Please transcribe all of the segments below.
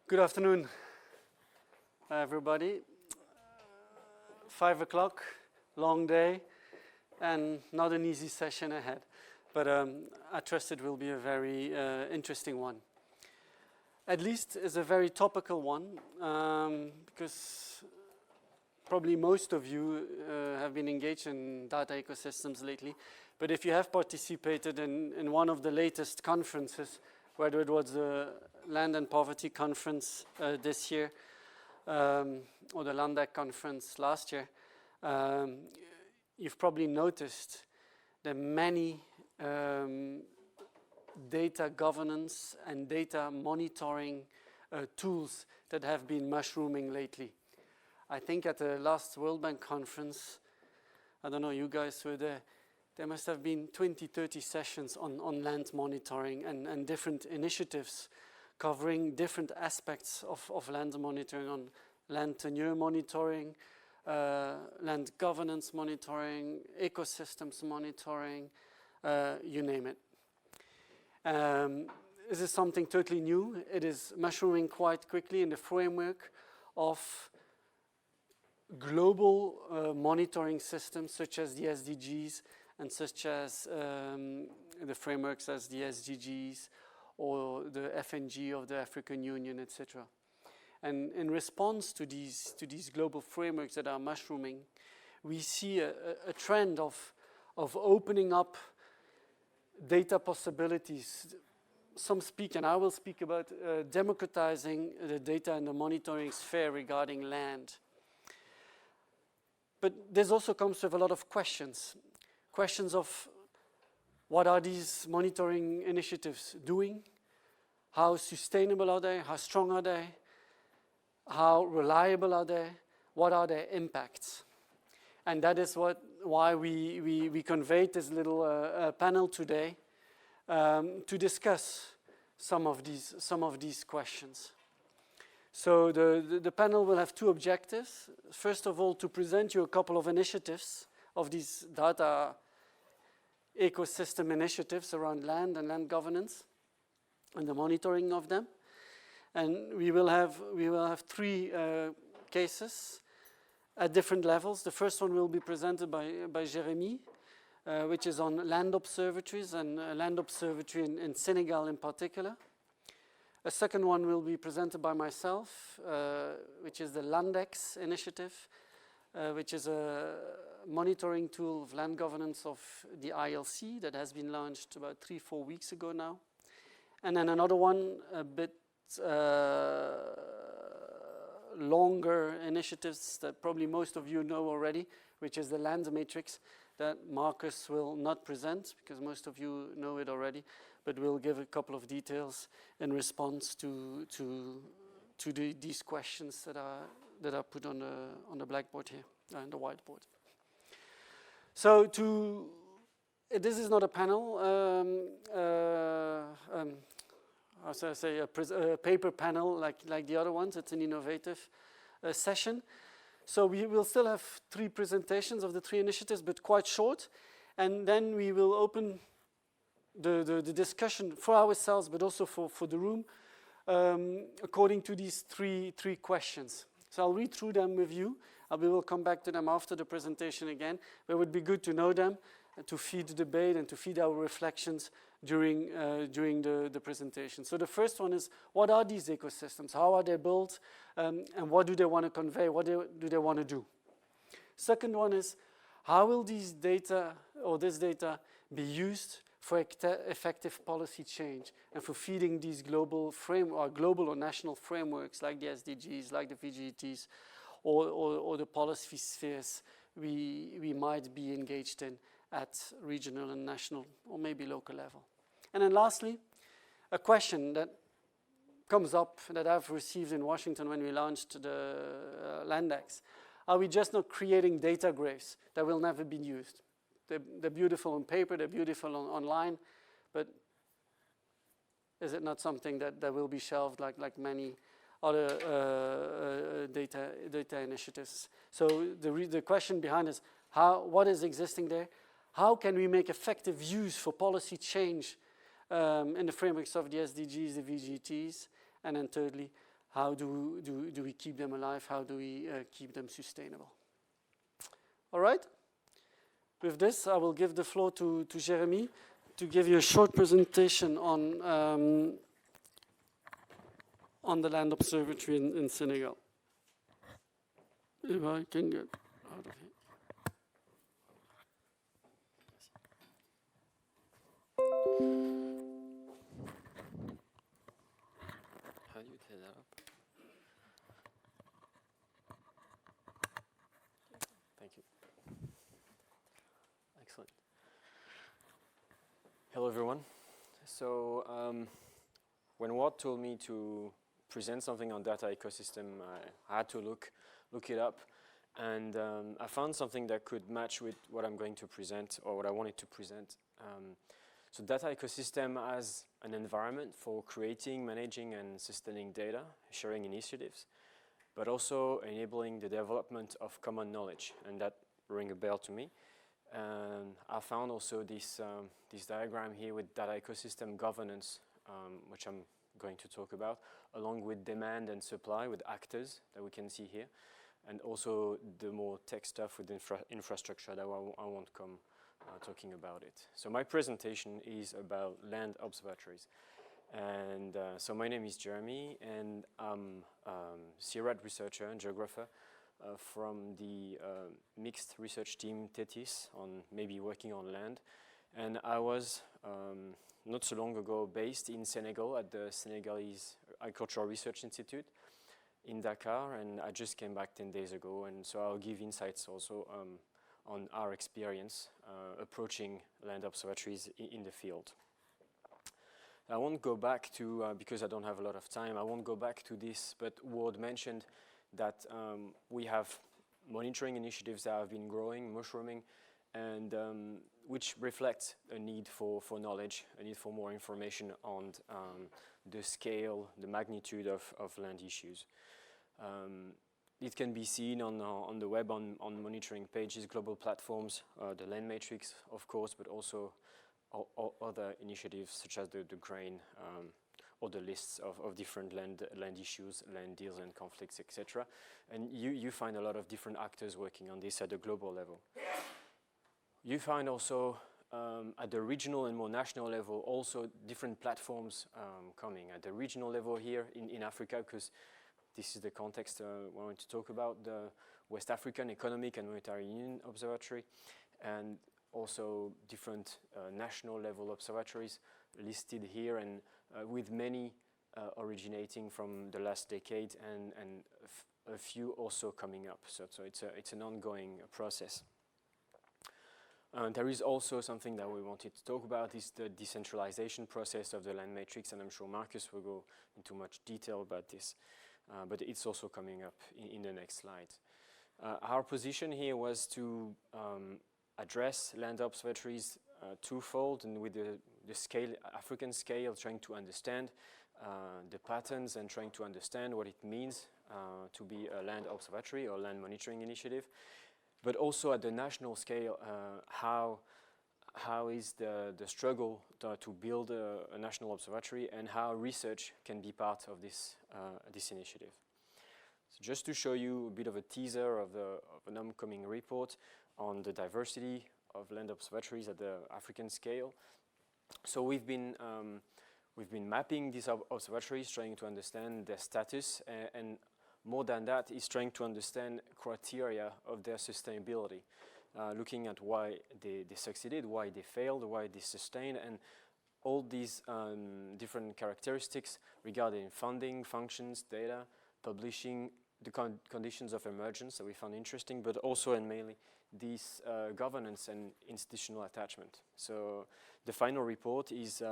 Good afternoon, everybody. 5 o'clock, long day, and not an easy session ahead. But I trust it will be a very interesting one. At least it's a very topical one, because probably most of you have been engaged in data ecosystems lately. But if you have participated in one of the latest conferences, whether it was the Land and Poverty Conference this year, or the Landak Conference last year, you've probably noticed the many data governance and data monitoring tools that have been mushrooming lately. I think at the last World Bank conference, I don't know, you guys were there, there must have been 20, 30 sessions on land monitoring and different initiatives covering different aspects of land monitoring, on land tenure monitoring, land governance monitoring, ecosystems monitoring, you name it. This is something totally new. It is mushrooming quite quickly in the framework of global monitoring systems such as the SDGs and such as the frameworks as the SDGs or the FNG of the African Union, etc. And in response to these global frameworks that are mushrooming, we see a trend of opening up data possibilities. Some speak, and I will speak about democratizing the data and the monitoring sphere regarding land. But this also comes with a lot of questions. Questions of what are these monitoring initiatives doing? How sustainable are they? How strong are they? How reliable are they? What are their impacts? And that is why we conveyed this little panel today to discuss some of these questions. So the panel will have two objectives. First of all, to present you a couple of initiatives of these data ecosystem initiatives around land and land governance and the monitoring of them. And we will have three cases at different levels. The first one will be presented by Jérémy, which is on land observatories and land observatory in Senegal in particular. A second one will be presented by myself, which is the Landex initiative, which is a monitoring tool of land governance of the ILC that has been launched about 3-4 weeks ago now. And then another one, a bit longer initiatives that probably most of you know already, which is the land matrix that Markus will not present because most of you know it already, but we'll give a couple of details in response to these questions that are put on the blackboard here, and the whiteboard. So this is not a panel, how should I say, a paper panel like the other ones. It's an innovative session. So we will still have 3 presentations of the 3 initiatives, but quite short. And then we will open the discussion for ourselves, but also for the room, according to these three questions. So I'll read through them with you. We will come back to them after the presentation again. But it would be good to know them, to feed the debate and to feed our reflections during the presentation. So the first one is, what are these ecosystems? How are they built? And what do they want to convey? What do they want to do? Second one is, how will these data or this data be used for effective policy change and for feeding these global or national frameworks like the SDGs, like the VGGTs, or the policy spheres we might be engaged in at regional and national or maybe local level. And then lastly, a question that comes up that I've received in Washington when we launched the Landex. Are we just not creating data graves that will never be used? They're beautiful on paper, they're beautiful online, but is it not something that will be shelved like many other data initiatives? So the question behind is, what is existing there? How can we make effective use for policy change in the frameworks of the SDGs, the VGTs? And then thirdly, how do we keep them alive? How do we keep them sustainable? All right. With this, I will give the floor to Jeremy to give you a short presentation on the Land Observatory in Senegal. If I can get out of here. How do you set that up? Thank you. Excellent. Hello, everyone. So, when Ward told me to present something on data ecosystem, I had to look it up, and I found something that could match with what I'm going to present, or what I wanted to present. So data ecosystem as an environment for creating, managing, and sustaining data, sharing initiatives, but also enabling the development of common knowledge, and that rang a bell to me. And I found also this diagram here with data ecosystem governance, which I'm going to talk about, along with demand and supply with actors that we can see here, and also the more tech stuff with infrastructure that I won't come talking about it. So my presentation is about land observatories. And so my name is Jeremy, and I'm CIRAD researcher and geographer from the mixed research team TETIS, on maybe working on land. And I was not so long ago based in Senegal at the Senegalese Agricultural Research Institute in Dakar, and I just came back 10 days ago, and so I'll give insights also on our experience approaching land observatories in the field. I won't go back to, because I don't have a lot of time, I won't go back to this, but Ward mentioned that we have monitoring initiatives that have been growing, mushrooming, and which reflects a need for knowledge, a need for more information on the scale, the magnitude of land issues. It can be seen on the web, on monitoring pages, global platforms, the land matrix, of course, but also other initiatives such as the GRAIN, or the lists of different land issues, land deals and conflicts, etc. And you find a lot of different actors working on this at the global level. You find also at the regional and more national level also different platforms coming. At the regional level here in Africa, because this is the context we want to talk about, the West African Economic and Monetary Union Observatory, and also different national level observatories listed here, and with many originating from the last decade, and a few also coming up. So it's an ongoing process. There is also something that we wanted to talk about, is the decentralization process of the land matrix, and I'm sure Markus will go into much detail about this, but it's also coming up in the next slide. Our position here was to address land observatories twofold, and with the scale, African scale, trying to understand the patterns and trying to understand what it means to be a land observatory or land monitoring initiative, but also at the national scale, how is the struggle to build a national observatory, and how research can be part of this initiative. So just to show you a bit of a teaser of an upcoming report on the diversity of land observatories at the African scale. So we've been mapping these observatories, trying to understand their status, and more than that is trying to understand criteria of their sustainability, looking at why they succeeded, why they failed, why they sustained, and all these different characteristics regarding funding, functions, data, publishing, the conditions of emergence that we found interesting, but also and mainly this governance and institutional attachment. So the final report is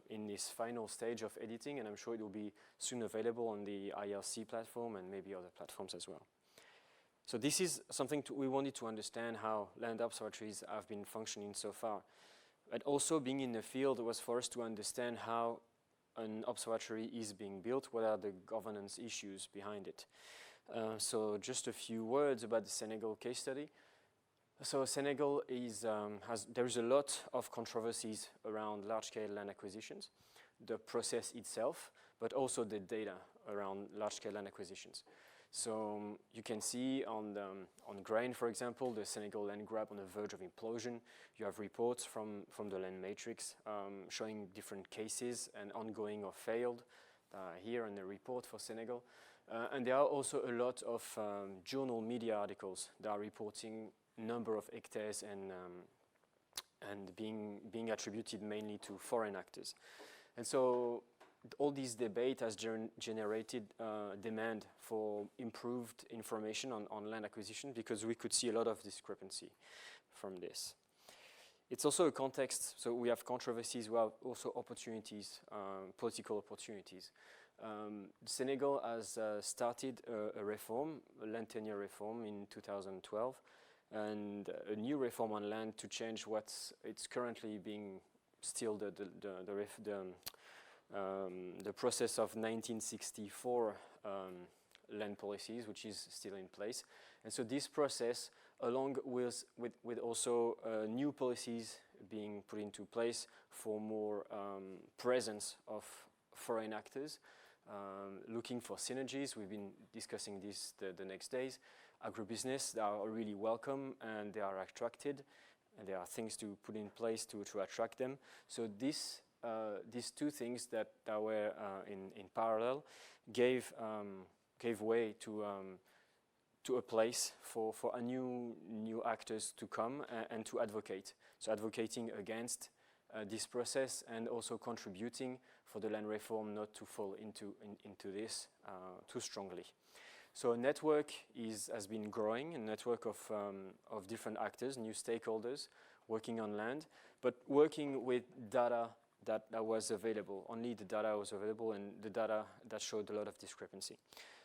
in this final stage of editing, and I'm sure it will be soon available on the ILC platform and maybe other platforms as well. So this is something we wanted to understand, how land observatories have been functioning so far. But also being in the field was for us to understand how an observatory is being built, what are the governance issues behind it. So just a few words about the Senegal case study. So Senegal is, there is a lot of controversies around large-scale land acquisitions, the process itself, but also the data around large-scale land acquisitions. So you can see on grain, for example, the Senegal land grab on the verge of implosion. You have reports from the land matrix showing different cases and ongoing or failed here in the report for Senegal. And there are also a lot of journal media articles that are reporting number of hectares and being attributed mainly to foreign actors. And so all this debate has generated demand for improved information on land acquisition, because we could see a lot of discrepancy from this. It's also a context, so we have controversies, we have also opportunities, political opportunities. Senegal has started a reform, a land tenure reform in 2012, and a new reform on land to change it's currently being still the process of 1964 land policies, which is still in place. And so this process, along with also new policies being put into place for more presence of foreign actors, looking for synergies. We've been discussing this the next days. Agribusiness, they are really welcome and they are attracted, and there are things to put in place to attract them. So these two things that were in parallel gave way to a place for a new actors to come and to advocate. So advocating against this process and also contributing for the land reform not to fall into this too strongly. So a network has been growing, a network of different actors, new stakeholders working on land, but working with data that was available. Only the data was available, and the data that showed a lot of discrepancy.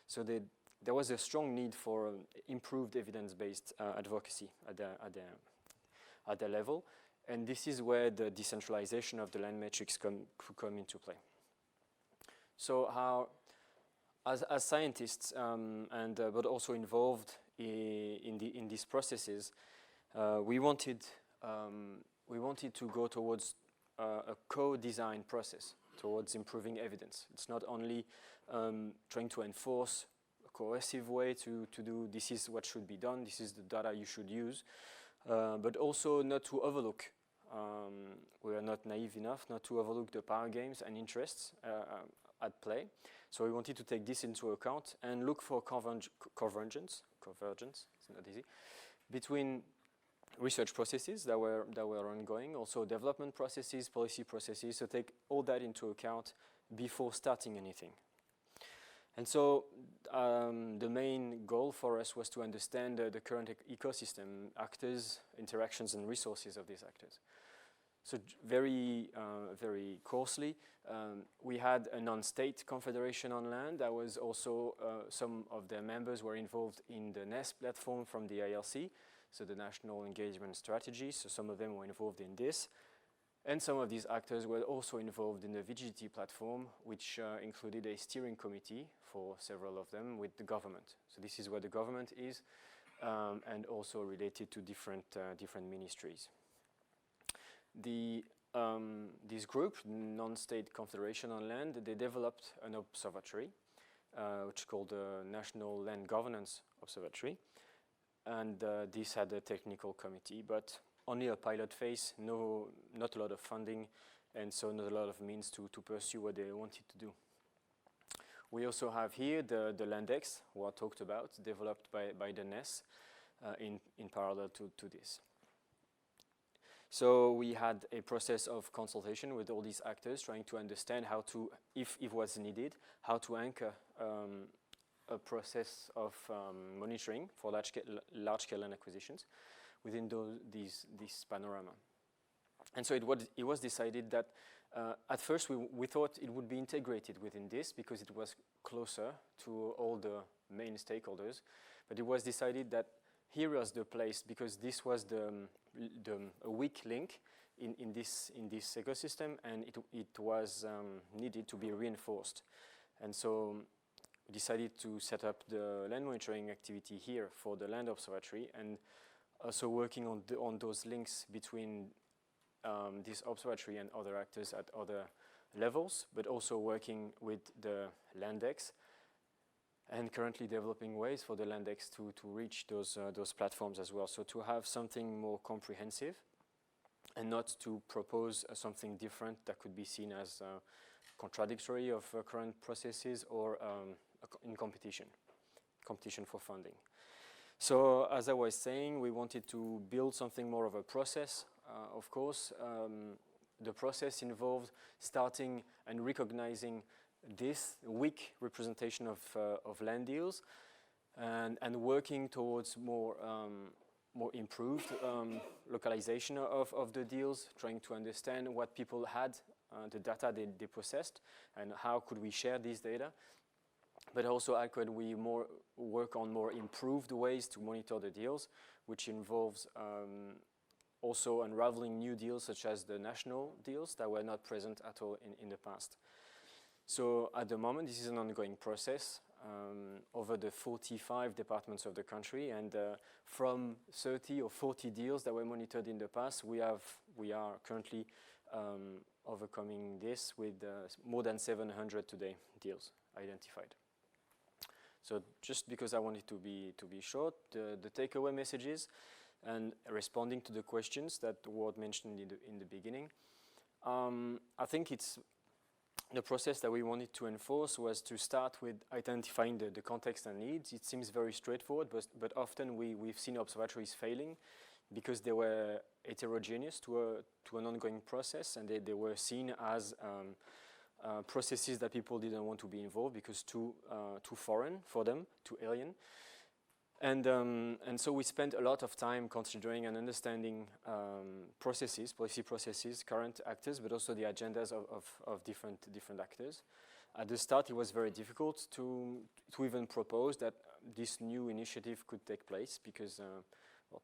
So there was a strong need for improved evidence-based advocacy at the level, and this is where the decentralization of the land matrix could come into play. So how, as scientists but also involved in these processes, we wanted to go towards a co-design process towards improving evidence. It's not only trying to enforce a coercive way to do this is what should be done, this is the data you should use, but also not to overlook. We are not naive enough not to overlook the power games and interests at play. So we wanted to take this into account and look for convergence, it's not easy, between research processes that were ongoing, also development processes, policy processes, so take all that into account before starting anything. And so the main goal for us was to understand the current ecosystem, actors, interactions, and resources of these actors. So very coarsely, we had a non-state confederation on land. That was also, some of their members were involved in the NEST platform from the ILC, so the National Engagement Strategy, so some of them were involved in this. And some of these actors were also involved in the VGGT platform, which included a steering committee for several of them with the government. So this is where the government is, and also related to different ministries. This group, Non-State Confederation on Land, they developed an observatory, which is called the National Land Governance Observatory. And this had a technical committee, but only a pilot phase, not a lot of funding, and so not a lot of means to pursue what they wanted to do. We also have here the Landex, what I talked about, developed by the NES in parallel to this. So we had a process of consultation with all these actors, trying to understand how to, if it was needed, how to anchor a process of monitoring for large-scale land acquisitions within this panorama. And so it was decided that at first we thought it would be integrated within this because it was closer to all the main stakeholders, but it was decided that here was the place because this was a weak link in this ecosystem, and it was needed to be reinforced. And so we decided to set up the land monitoring activity here for the land observatory, and also working on those links between this observatory and other actors at other levels, but also working with the Landex and currently developing ways for the Landex to reach those platforms as well. So to have something more comprehensive and not to propose something different that could be seen as contradictory of current processes or in competition for funding. So as I was saying, we wanted to build something more of a process. Of course, the process involved starting and recognizing this weak representation of land deals and working towards more improved localization of the deals, trying to understand what people had, the data they possessed, and how could we share these data. But also how could we work on more improved ways to monitor the deals, which involves also unraveling new deals such as the national deals that were not present at all in the past. So at the moment, this is an ongoing process over the 45 departments of the country, and from 30 or 40 deals that were monitored in the past, we are currently overcoming this with more than 700 today deals identified. So just because I wanted to be short, the takeaway messages and responding to the questions that were mentioned in the beginning, I think it's the process that we wanted to enforce was to start with identifying the context and needs. It seems very straightforward, but often we've seen observatories failing because they were heterogeneous to an ongoing process, and they were seen as processes that people didn't want to be involved because too foreign for them, too alien. And so we spent a lot of time considering and understanding policy processes, current actors, but also the agendas of different actors. At the start, it was very difficult to even propose that this new initiative could take place because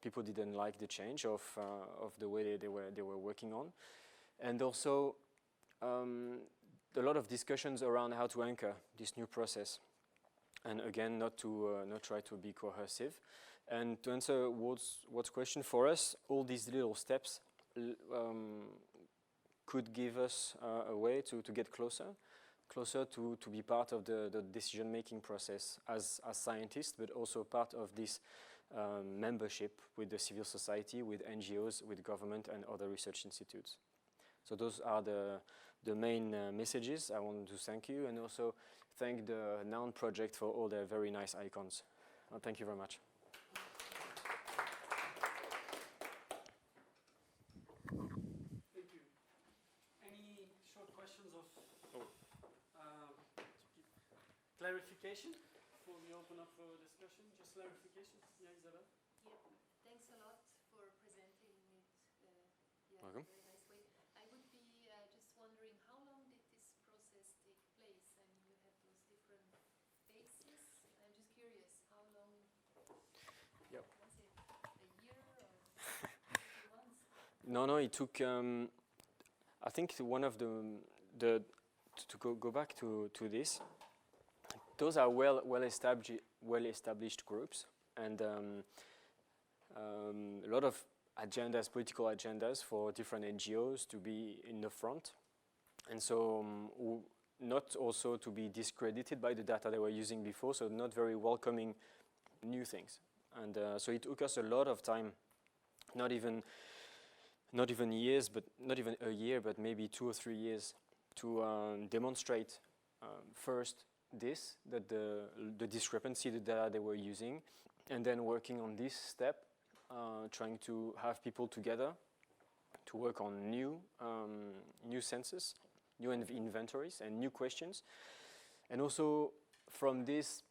people didn't like the change of the way they were working on, and also a lot of discussions around how to anchor this new process. And again, not try to be coercive. And to answer Ward's question, for us, all these little steps could give us a way to get closer to be part of the decision-making process as scientists, but also part of this membership with the civil society, with NGOs, with government and other research institutes. So those are the main messages. I want to thank you and also thank the Noun project for all their very nice icons. Thank you very much. Thank you. Any short questions of clarification before we open up for discussion? Just clarification? Yeah, Isabel? Yeah, thanks a lot for presenting it. Welcome. Very nice way. I would be just wondering, how long did this process take place? I mean, you have those different phases. I'm just curious, how long? Yep. Was it a year or 2 months? No, it took. I think one of the to go back to this. Those are well established groups, and a lot of agendas, political agendas for different NGOs to be in the front, and so not also to be discredited by the data they were using before, so not very welcoming new things, and so it took us a lot of time, not even years, but not even a year, but maybe 2 or 3 years to demonstrate first that the discrepancy, the data they were using, and then working on this step, trying to have people together to work on new census, new inventories, and new questions. And also from this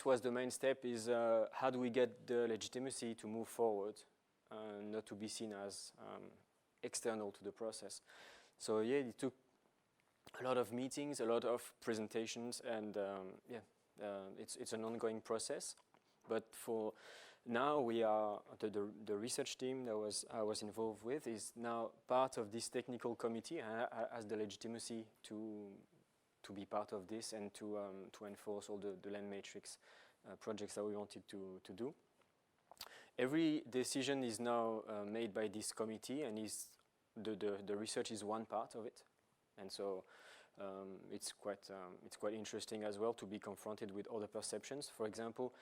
was the main step, is how do we get the legitimacy to move forward, not to be seen as external to the process. So yeah, it took a lot of meetings, a lot of presentations, and it's an ongoing process. But for now, we are the research team that I was involved with is now part of this technical committee and has the legitimacy to be part of this and to enforce all the land matrix projects that we wanted to do. Every decision is now made by this committee, and the research is one part of it. And so it's quite interesting as well to be confronted with other perceptions. For example,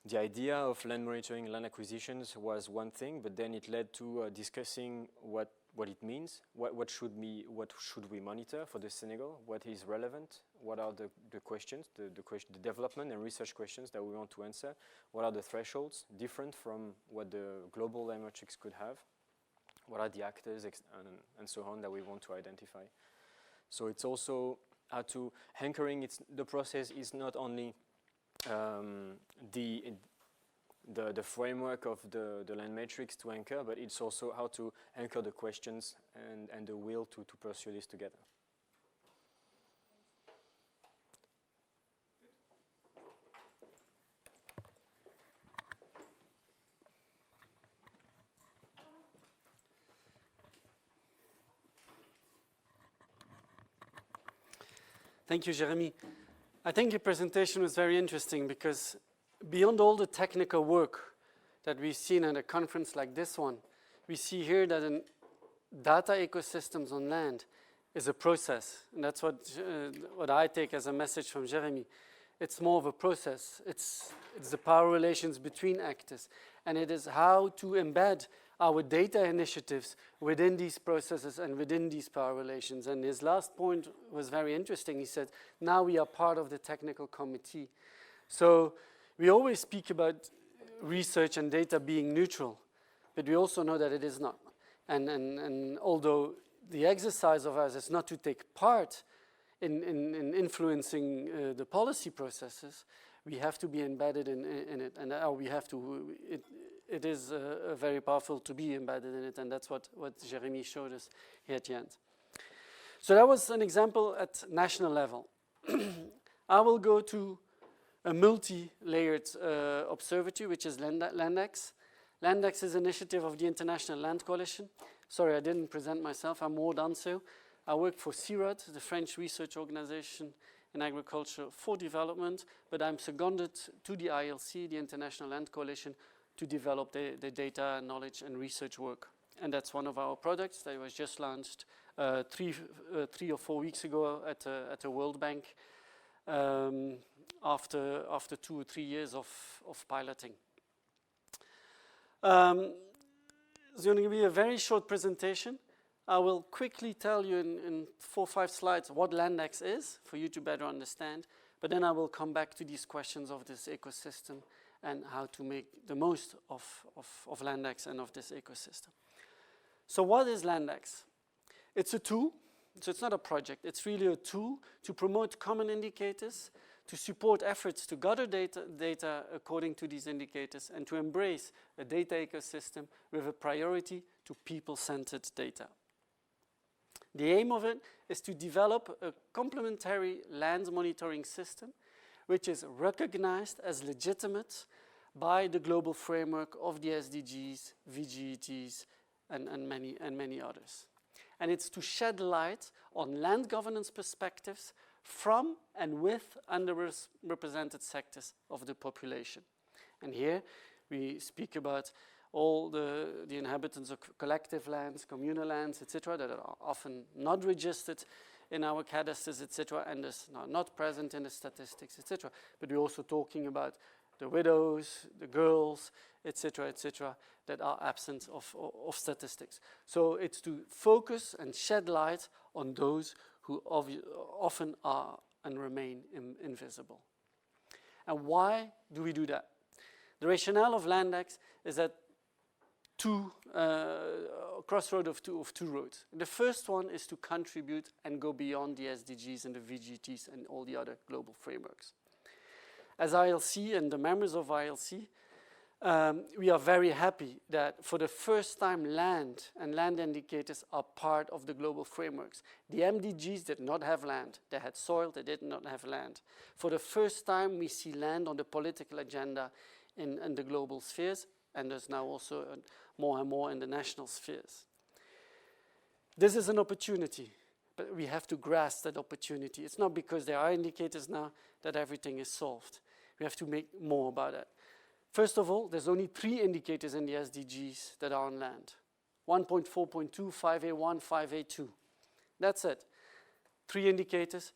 the idea of land monitoring, land acquisitions was one thing, but then it led to discussing what it means, what should we monitor for the Senegal, what is relevant, what are the questions, the development and research questions that we want to answer, what are the thresholds different from what the global land metrics could have, what are the actors and so on that we want to identify. So it's also how to anchoring. The process is not only the framework of the land matrix to anchor, but it's also how to anchor the questions and the will to pursue this together. Thank you, Jeremy. I think your presentation was very interesting because beyond all the technical work that we've seen at a conference like this one, we see here that in data ecosystems on land is a process. And that's what I take as a message from Jeremy. It's more of a process. It's the power relations between actors. And it is how to embed our data initiatives within these processes and within these power relations. And his last point was very interesting. He said, now we are part of the technical committee. So we always speak about research and data being neutral, but we also know that it is not. And although the exercise of us is not to take part in influencing the policy processes, we have to be embedded in it, and we have to. It is very powerful to be embedded in it, and that's what Jeremy showed us here at the end. So that was an example at national level. I will go to a multi-layered observatory, which is Landex. Landex is an initiative of the International Land Coalition. Sorry, I didn't present myself. I'm more Anseeuw. I work for CIRAD, the French research organization in agriculture for development, but I'm seconded to the ILC, the International Land Coalition, to develop the data, knowledge, and research work. And that's one of our products that was just launched 3 or 4 weeks ago at the World Bank after 2 or 3 years of piloting. It's going to be a very short presentation. I will quickly tell you in 4 or 5 slides what Landex is for you to better understand, but then I will come back to these questions of this ecosystem and how to make the most of Landex and of this ecosystem. So what is Landex? It's a tool, so it's not a project, it's really a tool to promote common indicators, to support efforts to gather data according to these indicators, and to embrace a data ecosystem with a priority to people-centered data. The aim of it is to develop a complementary land monitoring system which is recognized as legitimate by the global framework of the SDGs, VGGTs, and many others. And it's to shed light on land governance perspectives from and with underrepresented sectors of the population. And here we speak about all the inhabitants of collective lands, communal lands, etc., that are often not registered in our cadasters, etc., and is not present in the statistics, etc. But we're also talking about the widows, the girls, etc., that are absent of statistics. So it's to focus and shed light on those who often are and remain invisible. And why do we do that? The rationale of Landex is that crossroad of two roads. The first one is to contribute and go beyond the SDGs and the VGTs and all the other global frameworks. As ILC and the members of ILC, we are very happy that for the first time land and land indicators are part of the global frameworks. The MDGs did not have land. They had soil, they did not have land. For the first time we see land on the political agenda in the global spheres, and there's now also more and more in the national spheres. This is an opportunity, but we have to grasp that opportunity. It's not because there are indicators now that everything is solved. We have to make more about it. First of all, there's only 3 indicators in the SDGs that are on land. 1.4.2, 5A1, 5A2. That's it. 3 indicators.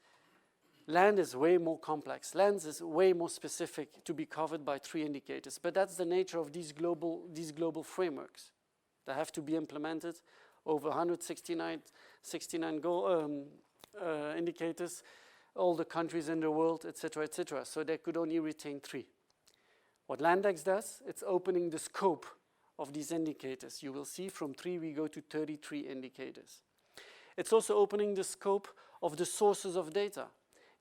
Land is way more complex. Land is way more specific to be covered by 3 indicators. But that's the nature of these global frameworks. They have to be implemented over 169 indicators, all the countries in the world, etc., etc. So they could only retain 3. What Landex does, it's opening the scope of these indicators. You will see from 3 we go to 33 indicators. It's also opening the scope of the sources of data.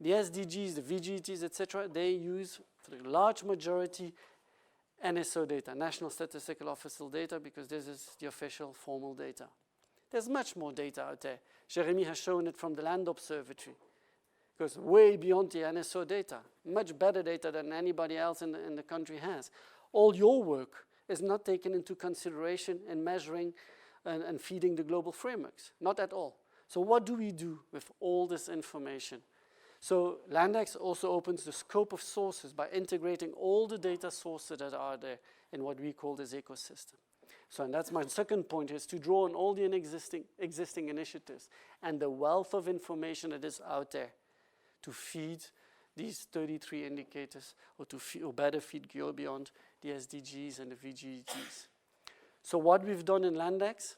The SDGs, the VGGTs, etc., they use, for the large majority, NSO data, National Statistical Official data, because this is the official formal data. There's much more data out there. Jeremy has shown it from the Land Observatory. It goes way beyond the NSO data, much better data than anybody else in the country has. All your work is not taken into consideration in measuring and feeding the global frameworks, not at all. So what do we do with all this information? So Landex also opens the scope of sources by integrating all the data sources that are there in what we call this ecosystem. So, and that's my second point, is to draw on all the existing initiatives and the wealth of information that is out there to feed these 33 indicators, or better feed beyond the SDGs and the VGGTs. So what we've done in Landex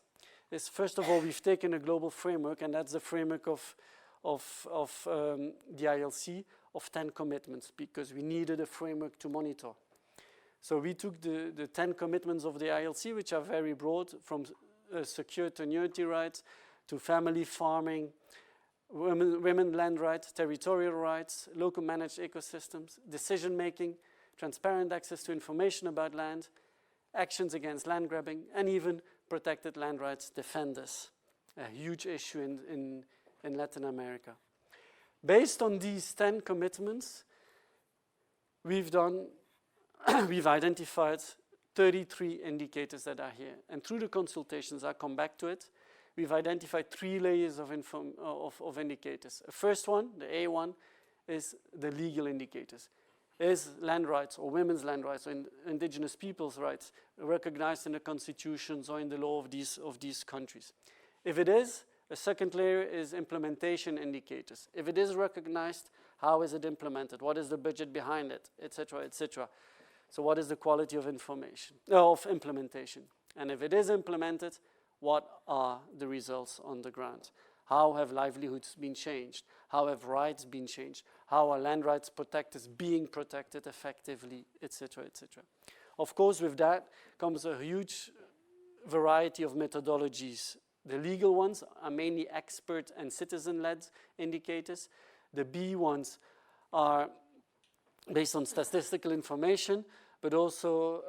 is, first of all, we've taken a global framework, and that's the framework of the ILC of 10 commitments, because we needed a framework to monitor. So we took the 10 commitments of the ILC, which are very broad, from secure tenuity rights to family farming, women land rights, territorial rights, local managed ecosystems, decision-making, transparent access to information about land, actions against land grabbing, and even protected land rights defenders, a huge issue in Latin America. Based on these 10 commitments, we've identified 33 indicators that are here. And through the consultations, I'll come back to it, we've identified 3 layers of indicators. The first one, the A1, is the legal indicators. Is land rights or women's land rights or indigenous people's rights recognized in the constitutions or in the law of these countries? If it is, a second layer is implementation indicators. If it is recognized, how is it implemented? What is the budget behind it, etc., etc. So what is the quality of implementation? And if it is implemented, what are the results on the ground? How have livelihoods been changed? How have rights been changed? How are land rights protectors being protected effectively, etc., etc. Of course, with that comes a huge variety of methodologies. The legal ones are mainly expert and citizen-led indicators. The B ones are based on statistical information, but also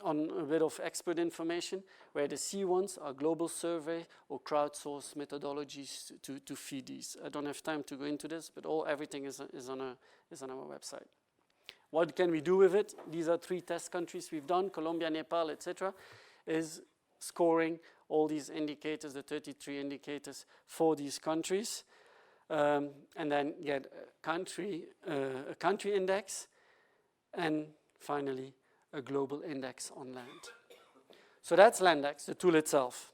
on a bit of expert information, where the C ones are global survey or crowdsourced methodologies to feed these. I don't have time to go into this, but everything is on our website. What can we do with it? These are 3 test countries we've done, Colombia, Nepal, etc., is scoring all these indicators, the 33 indicators for these countries, and then get a country index, and finally a global index on land. So that's Landex, the tool itself.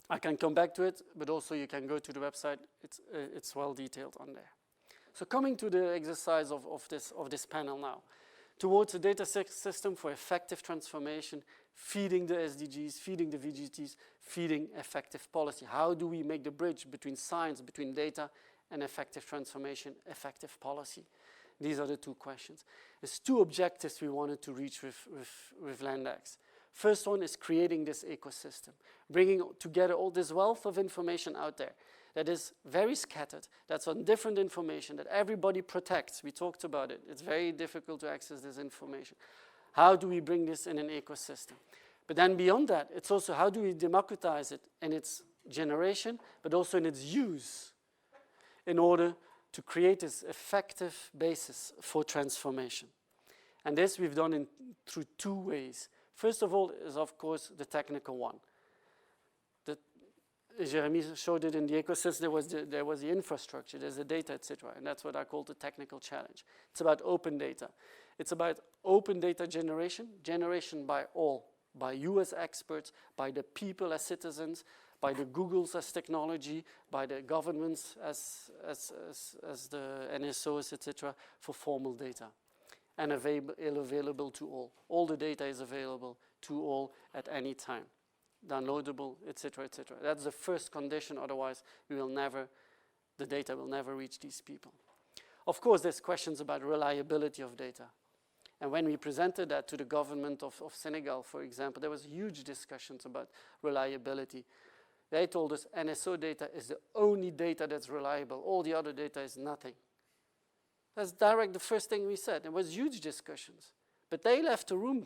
I can come back to it, but also you can go to the website. It's well detailed on there. So coming to the exercise of this panel now, towards a data system for effective transformation, feeding the SDGs, feeding the VGTs, feeding effective policy. How do we make the bridge between science, between data, and effective transformation, effective policy? These are the 2 questions. There's 2 objectives we wanted to reach with Landex. First one is creating this ecosystem, bringing together all this wealth of information out there that is very scattered, that's on different information that everybody protects. We talked about it. It's very difficult to access this information. How do we bring this in an ecosystem? But then beyond that, it's also how do we democratize it in its generation, but also in its use, in order to create this effective basis for transformation. And this we've done through 2 ways. First of all is, of course, the technical one. Jeremy showed it in the ecosystem. There was the infrastructure, there's the data, etc. And that's what I call the technical challenge. It's about open data. It's about open data generation by all, by you as experts, by the people as citizens, by the Googles as technology, by the governments as the NSOs, etc., for formal data, and available to all. All the data is available to all at any time, downloadable, etc., etc. That's the first condition. Otherwise, the data will never reach these people. Of course, there's questions about reliability of data. And when we presented that to the government of Senegal, for example, there was huge discussions about reliability. They told us NSO data is the only data that's reliable. All the other data is nothing. That's the first thing we said. There was huge discussions. But they left the room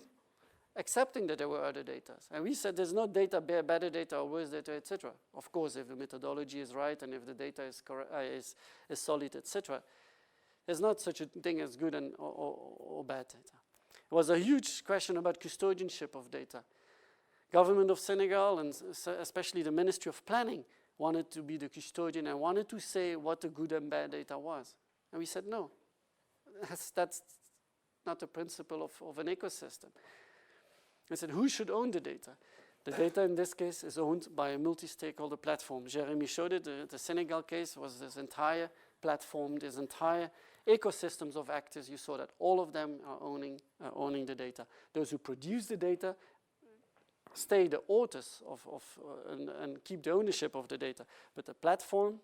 accepting that there were other data. And we said there's no data, better data or worse data, etc. Of course, if the methodology is right and if the data is solid, etc., there's not such a thing as good or bad data. It was a huge question about custodianship of data. Government of Senegal, and especially the Ministry of Planning, wanted to be the custodian and wanted to say what the good and bad data was. And we said, no, that's not the principle of an ecosystem. We said, who should own the data? The data in this case is owned by a multi-stakeholder platform. Jeremy showed it. The Senegal case was this entire platform, this entire ecosystems of actors. You saw that all of them are owning the data. Those who produce the data stay the authors and keep the ownership of the data. But the platform,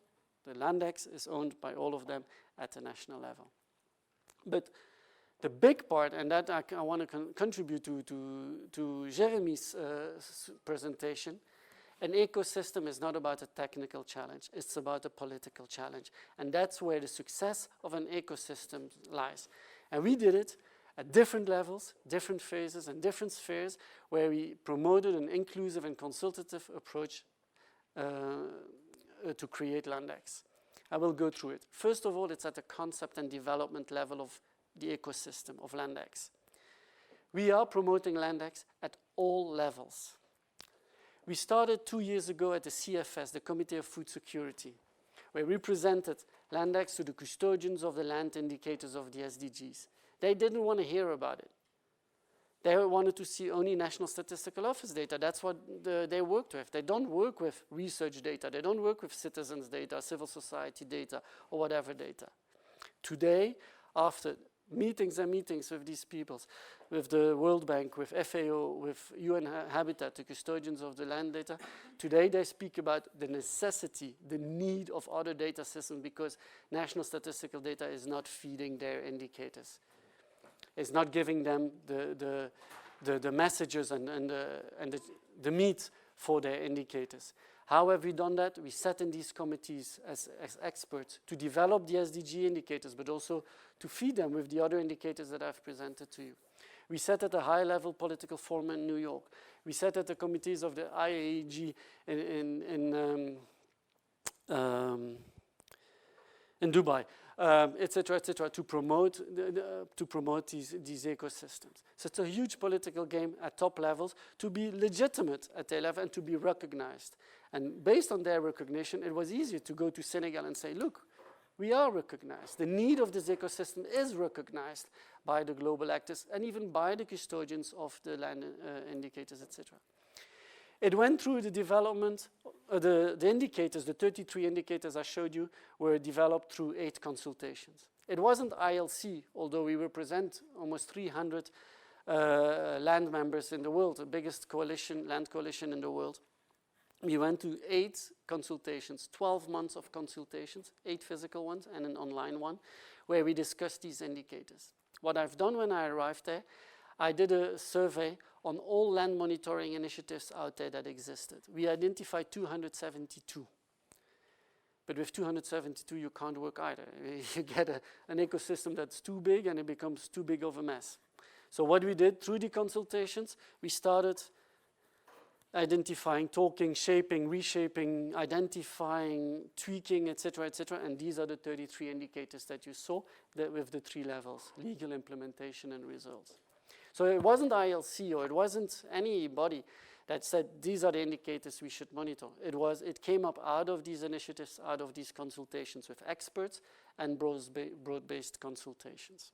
the Landex, is owned by all of them at the national level. But the big part, and that I want to contribute to Jeremy's presentation, an ecosystem is not about a technical challenge, it's about a political challenge. And that's where the success of an ecosystem lies. And we did it at different levels, different phases, and different spheres, where we promoted an inclusive and consultative approach to create Landex. I will go through it. First of all, it's at the concept and development level of the ecosystem of Landex. We are promoting Landex at all levels. We started 2 years ago at the CFS, the Committee of Food Security, where we presented Landex to the custodians of the land indicators of the SDGs. They didn't want to hear about it. They wanted to see only National Statistical Office data. That's what they worked with. They don't work with research data. They don't work with citizens' data, civil society data, or whatever data. Today, after meetings and meetings with these peoples, with the World Bank, with FAO, with UN Habitat, the custodians of the land data, today they speak about the necessity, the need of other data systems because national statistical data is not feeding their indicators. It's not giving them the messages and the meat for their indicators. How have we done that? We sat in these committees as experts to develop the SDG indicators, but also to feed them with the other indicators that I've presented to you. We sat at a high-level political forum in New York. We sat at the committees of the IAEG in Dubai, etc., to promote these ecosystems. So it's a huge political game at top levels to be legitimate at their level and to be recognized. And based on their recognition, it was easier to go to Senegal and say, look, we are recognized. The need of this ecosystem is recognized by the global actors and even by the custodians of the land indicators, etc. It went through the development, the indicators, the 33 indicators I showed you, were developed through 8 consultations. It wasn't ILC, although we represent almost 300 land members in the world, the biggest land coalition in the world. We went to 8 consultations, 12 months of consultations, 8 physical ones and an online one, where we discussed these indicators. What I've done when I arrived there, I did a survey on all land monitoring initiatives out there that existed. We identified 272. But with 272, you can't work either. You get an ecosystem that's too big and it becomes too big of a mess. So what we did through the consultations, we started identifying, talking, shaping, reshaping, identifying, tweaking, etc., etc. And these are the 33 indicators that you saw with the 3 levels, legal, implementation, and results. So it wasn't ILC or it wasn't anybody that said these are the indicators we should monitor. It came up out of these initiatives, out of these consultations with experts and broad-based consultations.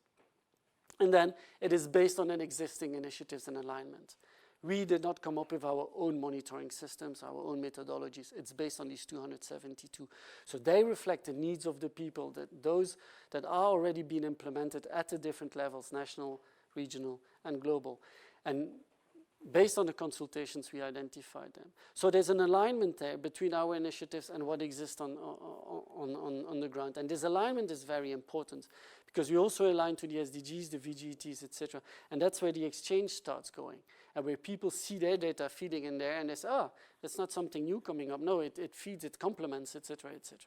And then it is based on an existing initiatives and alignment. We did not come up with our own monitoring systems, our own methodologies. It's based on these 272. So they reflect the needs of the people, that those that are already being implemented at the different levels, national, regional, and global. And based on the consultations, we identified them. So there's an alignment there between our initiatives and what exists on the ground. And this alignment is very important because we also align to the SDGs, the VGGTs, etc. And that's where the exchange starts going, and where people see their data feeding in there and they say, that's not something new coming up. No, it feeds, it complements, etc., etc.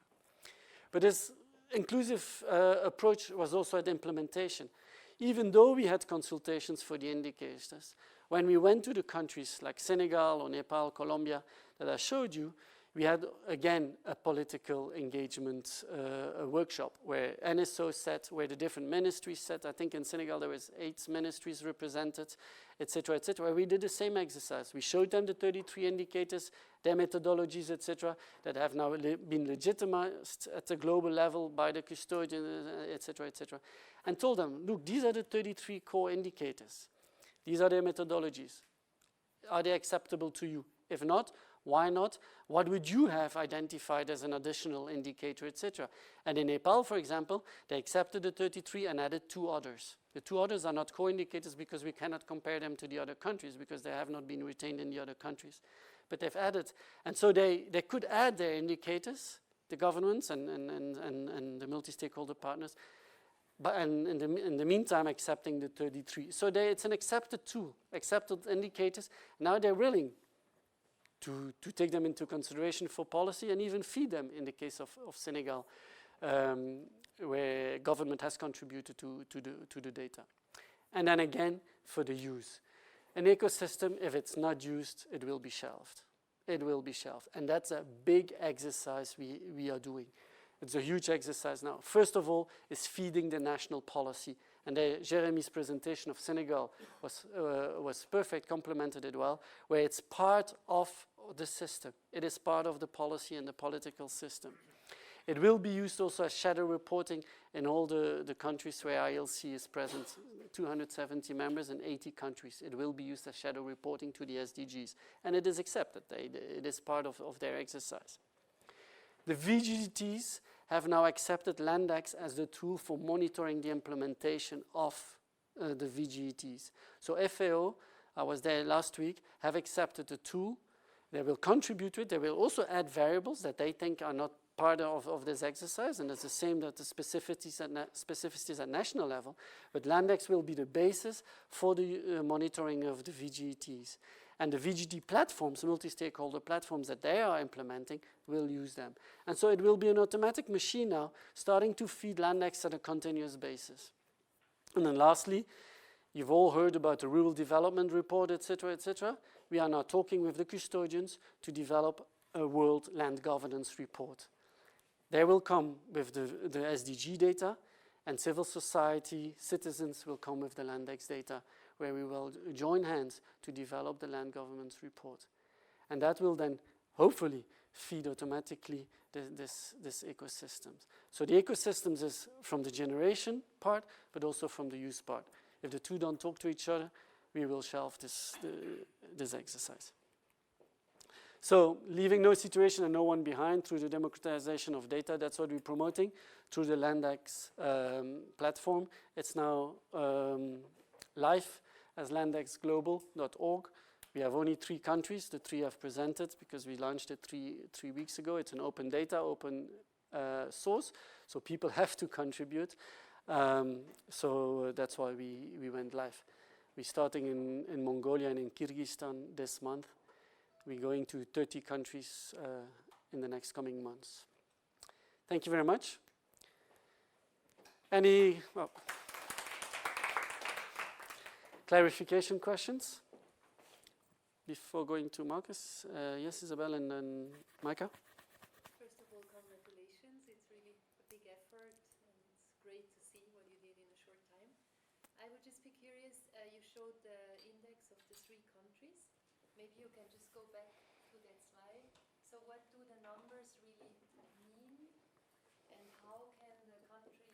But this inclusive approach was also at implementation. Even though we had consultations for the indicators, when we went to the countries like Senegal or Nepal, Colombia, that I showed you, we had, again, a political engagement a workshop where NSOs sat, where the different ministries sat. I think in Senegal there was 8 ministries represented, etc., etc. We did the same exercise. We showed them the 33 indicators, their methodologies, etc., that have now been legitimized at the global level by the custodian, etc., etc., and told them, look, these are the 33 core indicators. These are their methodologies. Are they acceptable to you? If not, why not? What would you have identified as an additional indicator, etc.? And in Nepal, for example, they accepted the 33 and added 2 others. The 2 others are not co-indicators because we cannot compare them to the other countries because they have not been retained in the other countries. But they've added. And so they could add their indicators, the governments and the multi-stakeholder partners, but in the meantime accepting the 33. So it's an accepted tool, accepted indicators. Now they're willing to take them into consideration for policy and even feed them in the case of Senegal, where government has contributed to the data. And then again, for the use. An ecosystem, if it's not used, it will be shelved. It will be shelved. And that's a big exercise we are doing. It's a huge exercise now. First of all, is feeding the national policy. And Jeremy's presentation of Senegal was perfect, complemented it well, where it's part of the system. It is part of the policy and the political system. It will be used also as shadow reporting in all the countries where ILC is present, 270 members in 80 countries. It will be used as shadow reporting to the SDGs. And it is accepted. It is part of their exercise. The VGGTs have now accepted Landex as the tool for monitoring the implementation of the VGGTs. So FAO, I was there last week, have accepted the tool. They will contribute to it. They will also add variables that they think are not part of this exercise, and it's the same that the specificities at national level. But Landex will be the basis for the monitoring of the VGGTs. And the VGT platforms, multi-stakeholder platforms that they are implementing, will use them. And so it will be an automatic machine now, starting to feed Landex on a continuous basis. And then lastly, you've all heard about the Rural Development Report, etc., etc. We are now talking with the custodians to develop a World Land Governance Report. They will come with the SDG data, and civil society, citizens will come with the Landex data, where we will join hands to develop the Land Governance Report. And that will then, hopefully, feed automatically this ecosystems. So the ecosystems is from the generation part, but also from the use part. If the two don't talk to each other, we will shelve this exercise. So leaving no situation and no one behind through the democratization of data, that's what we're promoting through the Landex platform. It's now live as landexglobal.org. We have only 3 countries. The 3 I've presented because we launched it three weeks ago. It's an open data, open source, so people have to contribute. So that's why we went live. We're starting in Mongolia and in Kyrgyzstan this month. We're going to 30 countries in the next coming months. Thank you very much. Any clarification questions before going to Markus? Yes, Isabel and then Micah. First of all, congratulations. It's really a big effort, and it's great to see what you did in a short time. I would just be curious, you showed the index of the 3 countries. Maybe you can just go back to that slide. So what do the numbers really mean? And how can the countries,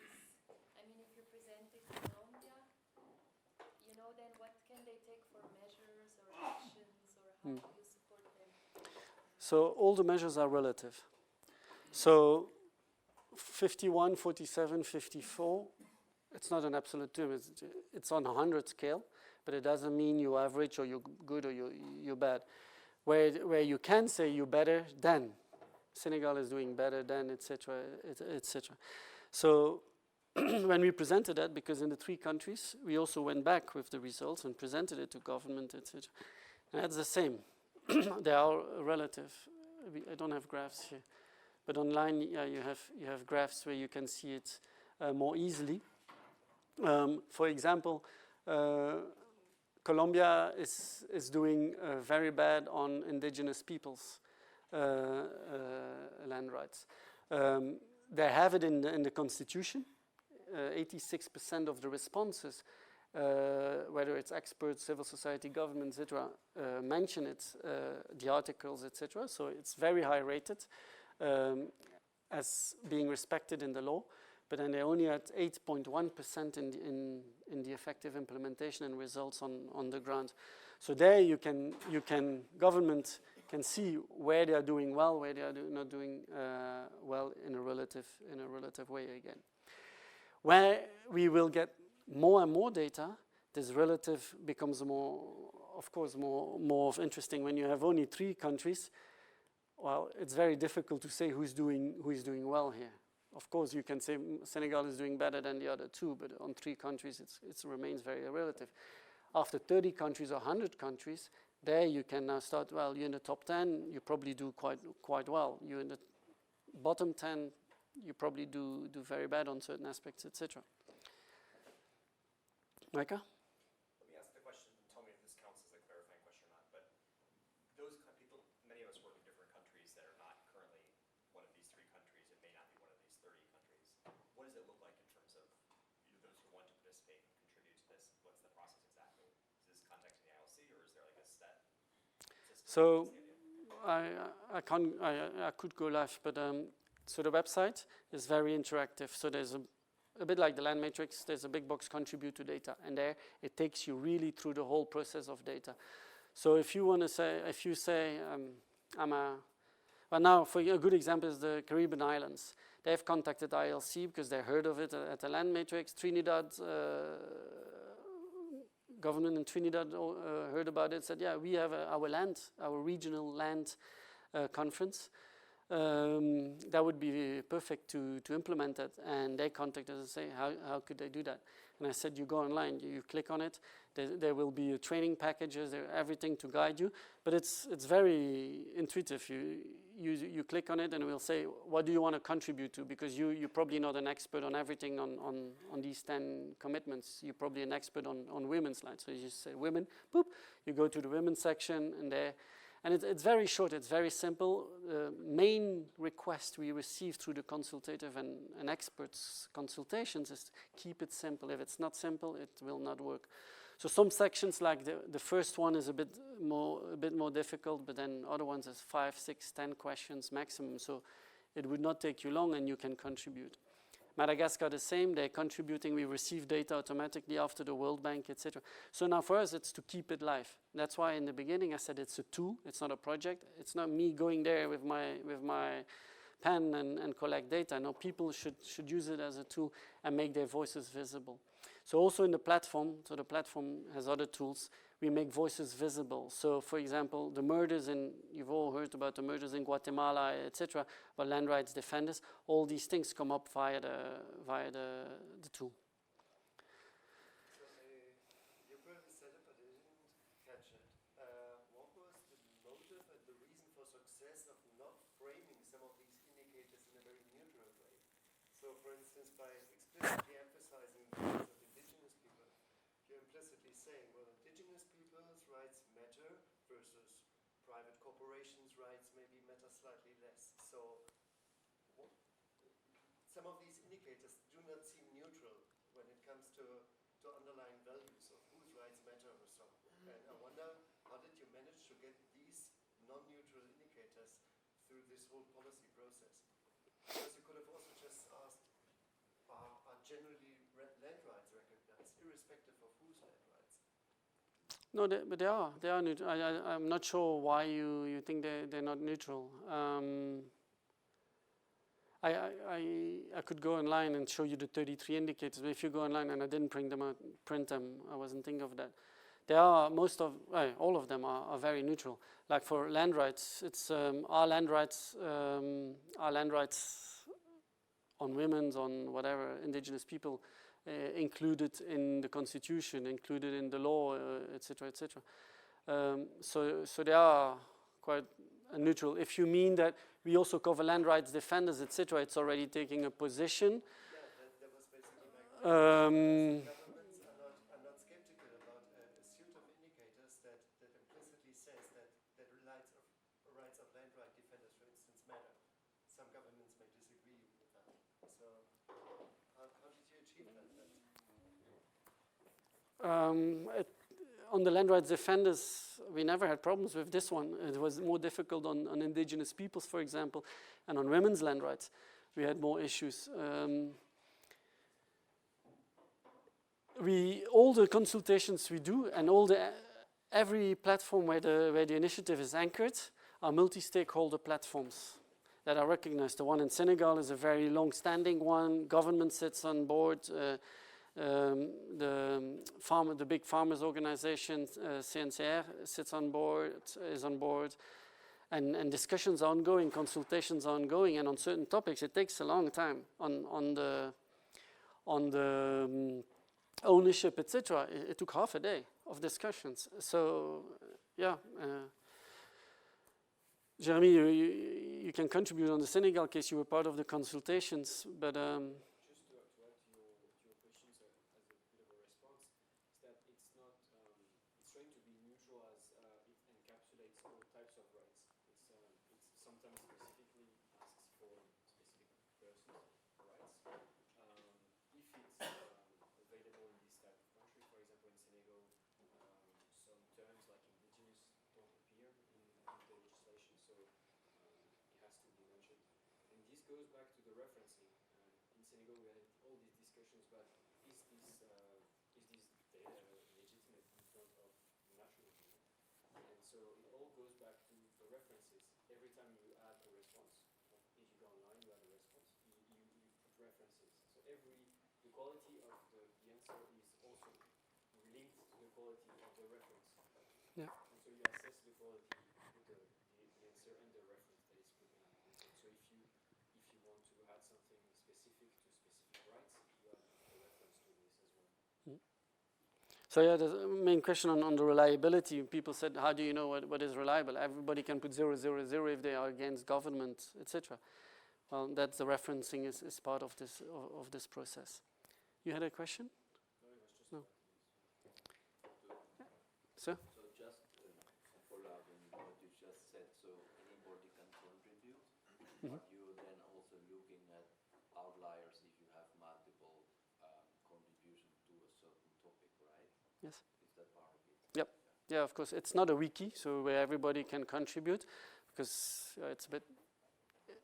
I mean, if you presented Colombia, you know, then what can they take for measures or actions how do you support them? So all the measures are relative. So 51, 47, 54, it's not an absolute term, it's on a 100 scale, but it doesn't mean you're average or you're good or you're bad. Where you can say you're better than, Senegal is doing better than, etc., etc. So when we presented that, because in the 3 countries, we also went back with the results and presented it to government, etc. And that's the same. They are relative. I don't have graphs here, but online, yeah, you have graphs where you can see it more easily. For example, Colombia is doing very bad on indigenous peoples' land rights. They have it in the constitution. 86% of the responses, whether it's experts, civil society, government, etc., mention it, the articles, etc. So it's very high rated as being respected in the law. But then they're only at 8.1% in the effective implementation and results on the ground. So there government can see where they are doing well, where they are not doing well in a relative way again. Where we will get more and more data, this relative becomes more interesting. When you have only 3 countries, well, it's very difficult to say who is doing well here. Of course, you can say Senegal is doing better than the other 2, but on 3 countries, it remains very relative. After 30 countries or 100 countries, there you can now start, well, you're in the top 10, you probably do quite well. You're in the bottom 10, you probably do very bad on certain aspects, etc. Micah? Let me ask the question and tell me if this counts as a clarifying question or not. But those people, many of us work in different countries that are not currently one of these 3 countries. It may not be one of these 30 countries. What does it look like in terms of those who want to participate and contribute to this? What's the process exactly? Is this contacting the ILC, or is there like a set system? So I could go live, but so the website is very interactive. So there's a bit like the land matrix, there's a big box contribute to data, and there it takes you really through the whole process of data. So if you say, well, now for a good example is the Caribbean islands. They've contacted ILC because they heard of it at the land matrix. Trinidad, government in Trinidad heard about it, said, yeah, we have our regional land conference. That would be perfect to implement that. And they contacted us and say, how could they do that? And I said, you go online, you click on it. There will be training packages, everything to guide you. But it's very intuitive. You click on it and it will say, what do you want to contribute to? Because you're probably not an expert on everything on these 10 commitments. You're probably an expert on women's land. So you just say women, boop, you go to the women's section and there. And it's very short, it's very simple. The main request we receive through the consultative and experts consultations is keep it simple. If it's not simple, it will not work. So some sections like the first one is a bit more difficult, but then other ones is 5, 6, 10 questions maximum. So it would not take you long and you can contribute. Madagascar the same, they're contributing, we receive data automatically after the World Bank, etc. So now for us it's to keep it live. That's why in the beginning I said it's a tool, it's not a project. It's not me going there with my pen and collect data. No, people should use it as a tool and make their voices visible. So also in the platform, so the platform has other tools, we make voices visible. So for example, the murders you've all heard about the murders in Guatemala, etc., but land rights defenders, all these things come up via the tool. So you probably said it, but I didn't catch it. What was the motive and the reason for success of not framing some of these indicators in a very neutral way? So for instance, by explicitly emphasizing the rights of indigenous people, you're implicitly saying, well, indigenous people's rights matter versus private corporations' rights maybe matter slightly less. So some of these indicators do not seem neutral when it comes to underlying values of whose rights matter or so. And I wonder, how did you manage to get these non-neutral indicators through this whole policy process? Because you could have also just asked, are generally land rights recognized, irrespective of whose land rights? No, but they are neutral. I'm not sure why you think they're not neutral. I could go online and show you the 33 indicators, but if you go online and I didn't print them, I wasn't thinking of that. They are all of them are very neutral. Like for land rights, it's our land rights on women's, on whatever, indigenous people, included in the constitution, included in the law, etc., etc. So they are quite neutral. If you mean that we also cover land rights defenders, etc., it's already taking a position. Yeah, that was basically my question. Governments are not skeptical about a suite of indicators that implicitly says that rights of land right defenders, for instance, matter. Some governments may disagree with that. So how did you achieve that? On the land rights defenders, we never had problems with this one. It was more difficult on indigenous peoples, for example, and on women's land rights. We had more issues. All the consultations we do and every platform where the initiative is anchored are multi-stakeholder platforms that are recognized. The one in Senegal is a very long-standing one. Government sits on board. The big farmers organization, CNCR, is on board, and discussions are ongoing, consultations are ongoing, and on certain topics it takes a long time. On the ownership, etc., it took half a day of discussions. So, yeah. Jeremy, you can contribute on the Senegal case. You were part of the consultations, but. Goes back to the referencing. In Senegal, we had all these discussions about is this data legitimate in front of national view? And so it all goes back to the references. Every time you add a response, if you go online, you add a response, you put references. So the quality of the answer is also linked to the quality of the reference. Yeah. And so you assess the quality with the answer and the reference that is put in. So if you want to add something specific to specific rights, you add a reference to this as well. So yeah, the main question on the reliability, people said, how do you know what is reliable? Everybody can put 000 if they are against government, etc. Well, that's the referencing is part of this process. You had a question? No, it was just no. Sir? So just a follow-up on what you just said. So anybody can contribute, but you're then also looking at outliers if you have multiple contributions to a certain topic, right? Yes. Is that part of it? Yep. Yeah, of course. It's not a wiki, so where everybody can contribute, because it's a bit.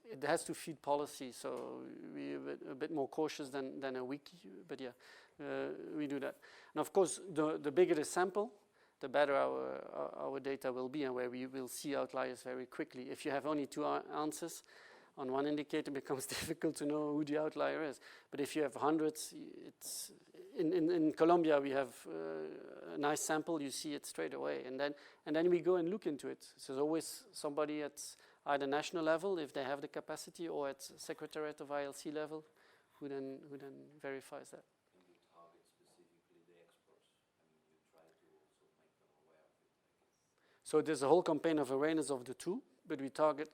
It has to feed policy, so we're a bit more cautious than a wiki. But yeah, we do that. And of course, the bigger the sample, the better our data will be, and where we will see outliers very quickly. If you have only two answers on one indicator, it becomes difficult to know who the outlier is. But if you have hundreds, it's in Colombia we have a nice sample. You see it straight away, and then we go and look into it. So there's always somebody at either national level, if they have the capacity, or at Secretariat of ILC level, who then verifies that. And you target specifically the experts. I mean, you try to also make them aware of it, I guess. So there's a whole campaign of awareness of the tool, but we target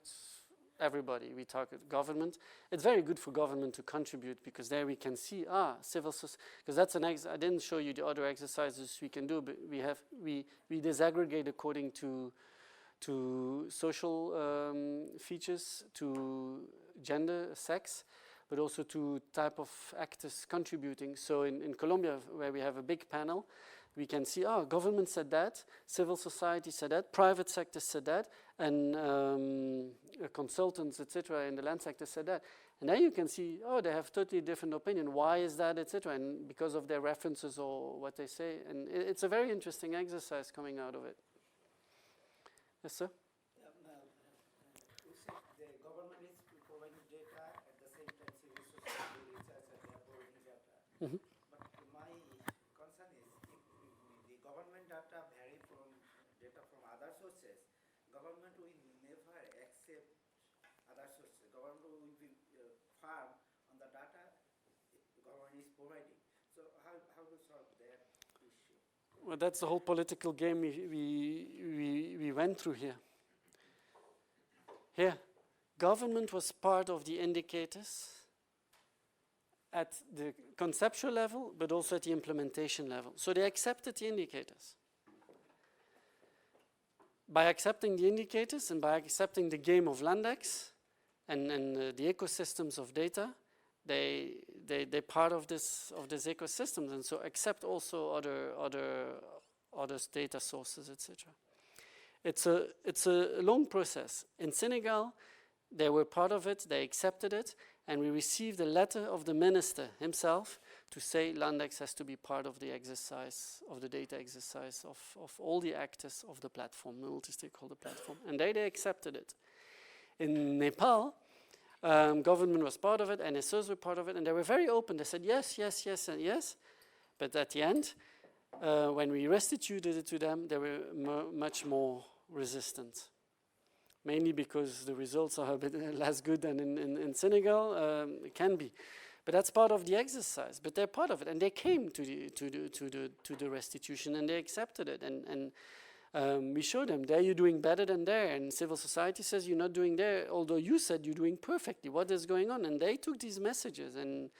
everybody. We target government. It's very good for government to contribute, because there we can see civil society. Because that's I didn't show you the other exercises we can do, but we disaggregate according to social features, to gender, sex, but also to type of actors contributing. So in Colombia, where we have a big panel, we can see, government said that, civil society said that, private sector said that, and consultants, etc., in the land sector said that. And then you can see, oh, they have totally different opinion. Why is that, etc. And because of their references or what they say. And it's a very interesting exercise coming out of it. Yes, sir? You said the government is providing data at the same time civil society research and they are providing data. Mhm. But my concern is if the government data vary from data from other sources, government will never accept other sources. Government will be firm on the data the government is providing. So how to solve that issue? Well, that's the whole political game we went through here. Here, government was part of the indicators at the conceptual level, but also at the implementation level. So they accepted the indicators. By accepting the indicators and by accepting the game of Landex and the ecosystems of data, they're part of this ecosystem, and so accept also other data sources, etc. It's a long process. In Senegal, they were part of it, they accepted it, and we received a letter of the minister himself to say Landex has to be part of the exercise, of the data exercise of all the actors of the platform, multi-stakeholder platform, and they accepted it. In Nepal, government was part of it, NSOs were part of it, and they were very open. They said yes, yes, yes, and yes, but at the end, when we restituted it to them, they were much more resistant. Mainly because the results are a bit less good than in Senegal. It can be, but that's part of the exercise. But they're part of it, and they came to the restitution, and they accepted it. And we showed them, there you're doing better than there, and civil society says you're not doing there, although you said you're doing perfectly. What is going on? And they took these messages, and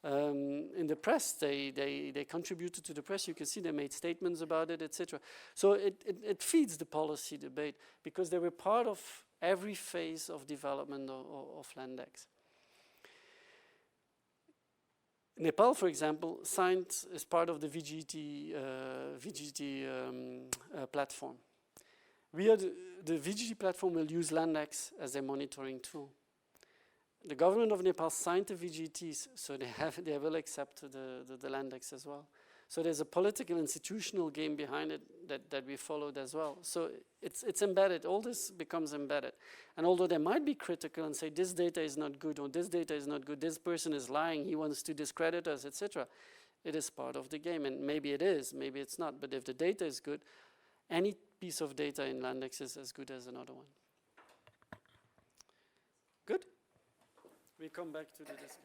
in the press, they contributed to the press. You can see they made statements about it, etc. So it feeds the policy debate because they were part of every phase of development of Landex. Nepal, for example, signed as part of the VGGT platform. The VGGT platform will use Landex as a monitoring tool. The government of Nepal signed the VGTs, so they will accept the Landex as well. So there's a political institutional game behind it that we followed as well. So it's embedded, all this becomes embedded. And although they might be critical and say this data is not good or this data is not good, this person is lying, he wants to discredit us, etc. It is part of the game, and maybe it is, maybe it's not. But if the data is good, any piece of data in Landex is as good as another one. Good? We come back to the discussion.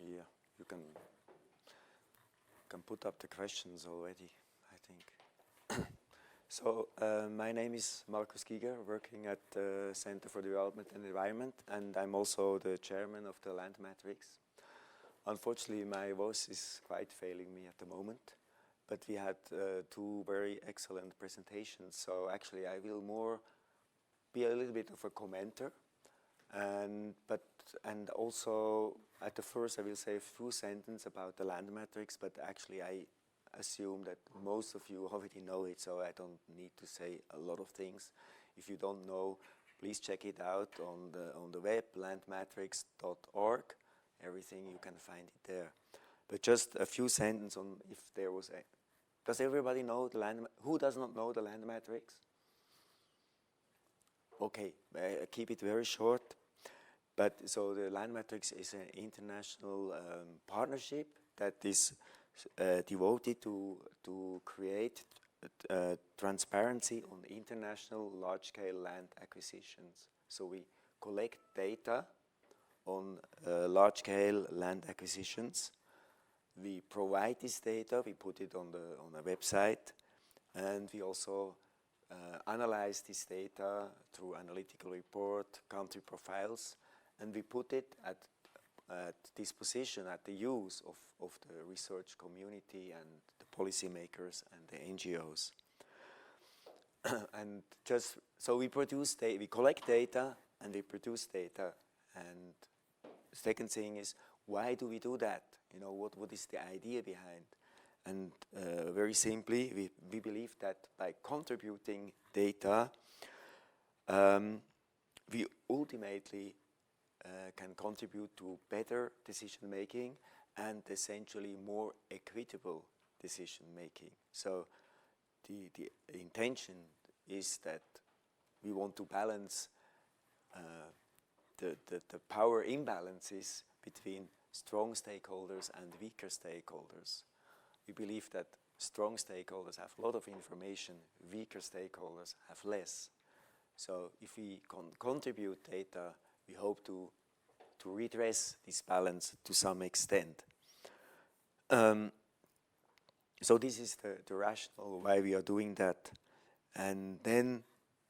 Yeah, you can put up the questions already, I think. So, my name is Markus, working at the Center for Development and Environment, and I'm also the chairman of the Land Matrix. Unfortunately, my voice is quite failing me at the moment, but we had two very excellent presentations, so actually I will more be a little bit of a commenter, and also at the first I will say a few sentences about the Land Matrix, but actually I assume that most of you already know it, so I don't need to say a lot of things. If you don't know, please check it out on the web, landmatrix.org. Everything you can find it there. But just a few sentences on if there was a. Does everybody know the land? Who does not know the Land Matrix? Okay, keep it very short. But so the Land Matrix is an international partnership that is devoted to create transparency on international large-scale land acquisitions. So we collect data on large-scale land acquisitions. We provide this data, we put it on a website, and we also analyze this data through analytical report, country profiles, and we put it at disposition, at the use of the research community and the policymakers and the NGOs. And so we collect data and we produce data, and second thing is, why do we do that? You know, what is the idea behind? And very simply, we believe that by contributing data, we ultimately can contribute to better decision making and essentially more equitable decision making. So the intention is that we want to balance the power imbalances between strong stakeholders and weaker stakeholders. We believe that strong stakeholders have a lot of information, weaker stakeholders have less. So if we contribute data, we hope to redress this balance to some extent. So this is the rationale why we are doing that. And then,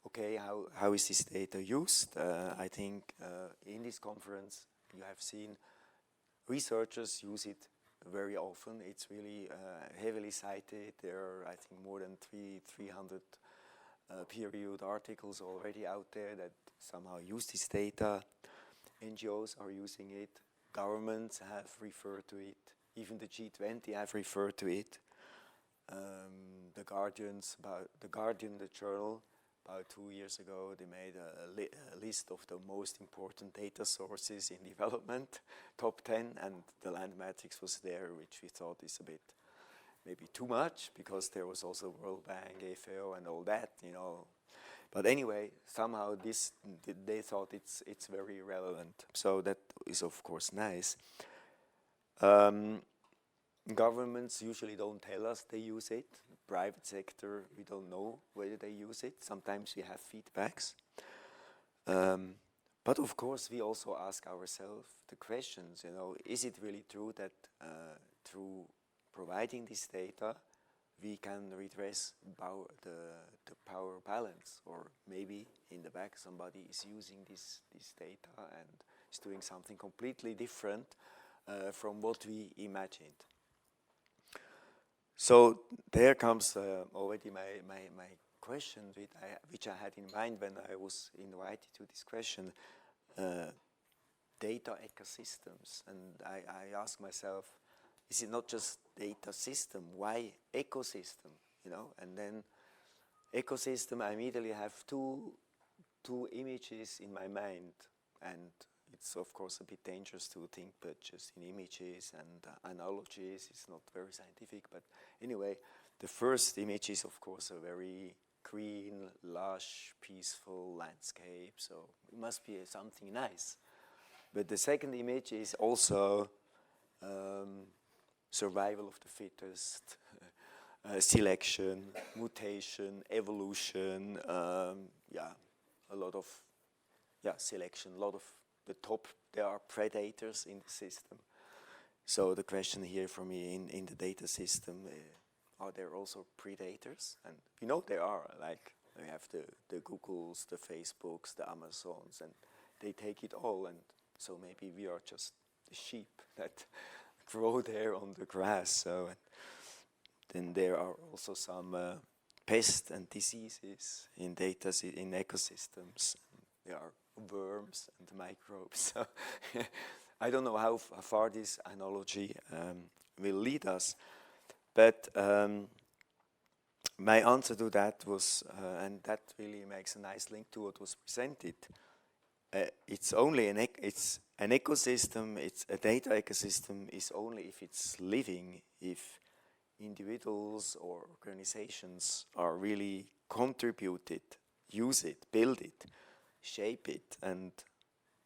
okay, how is this data used? I think in this conference you have seen researchers use it very often. It's really heavily cited. There are, I think, more than 300 peer-reviewed articles already out there that somehow use this data. NGOs are using it. Governments have referred to it. Even the G20 have referred to it. The Guardian, the journal, about 2 years ago, they made a list of the most important data sources in development, top 10, and the land matrix was there, which we thought is a bit maybe too much, because there was also World Bank, FAO, and all that, you know. But anyway, somehow they thought it's very relevant. So that is, of course, nice. Governments usually don't tell us they use it. Private sector, we don't know whether they use it. Sometimes we have feedbacks. But of course, we also ask ourselves the questions, you know, is it really true that through providing this data, we can redress the power balance? Or maybe in the back somebody is using this data and is doing something completely different from what we imagined. So there comes already my question, which I had in mind when I was invited to this question, data ecosystems. And I ask myself, is it not just data system? Why ecosystem? You know, and then ecosystem, I immediately have two images in my mind, and it's of course a bit dangerous to think but just in images and analogies. It's not very scientific, but anyway, the first image is of course a very green, lush, peaceful landscape, so it must be something nice. But the second image is also survival of the fittest, selection, mutation, evolution, a lot of selection, a lot of the top, there are predators in the system. So the question here for me in the data system, are there also predators? And you know there are, like we have the Googles, the Facebooks, the Amazons, and they take it all, and so maybe we are just the sheep that grow there on the grass. So then there are also some pests and diseases in ecosystems. There are worms and microbes. So I don't know how far this analogy will lead us, but my answer to that was, and that really makes a nice link to what was presented. It's only an ecosystem. It's a data ecosystem is only if it's living, if individuals or organizations are really contributed, use it, build it, shape it, and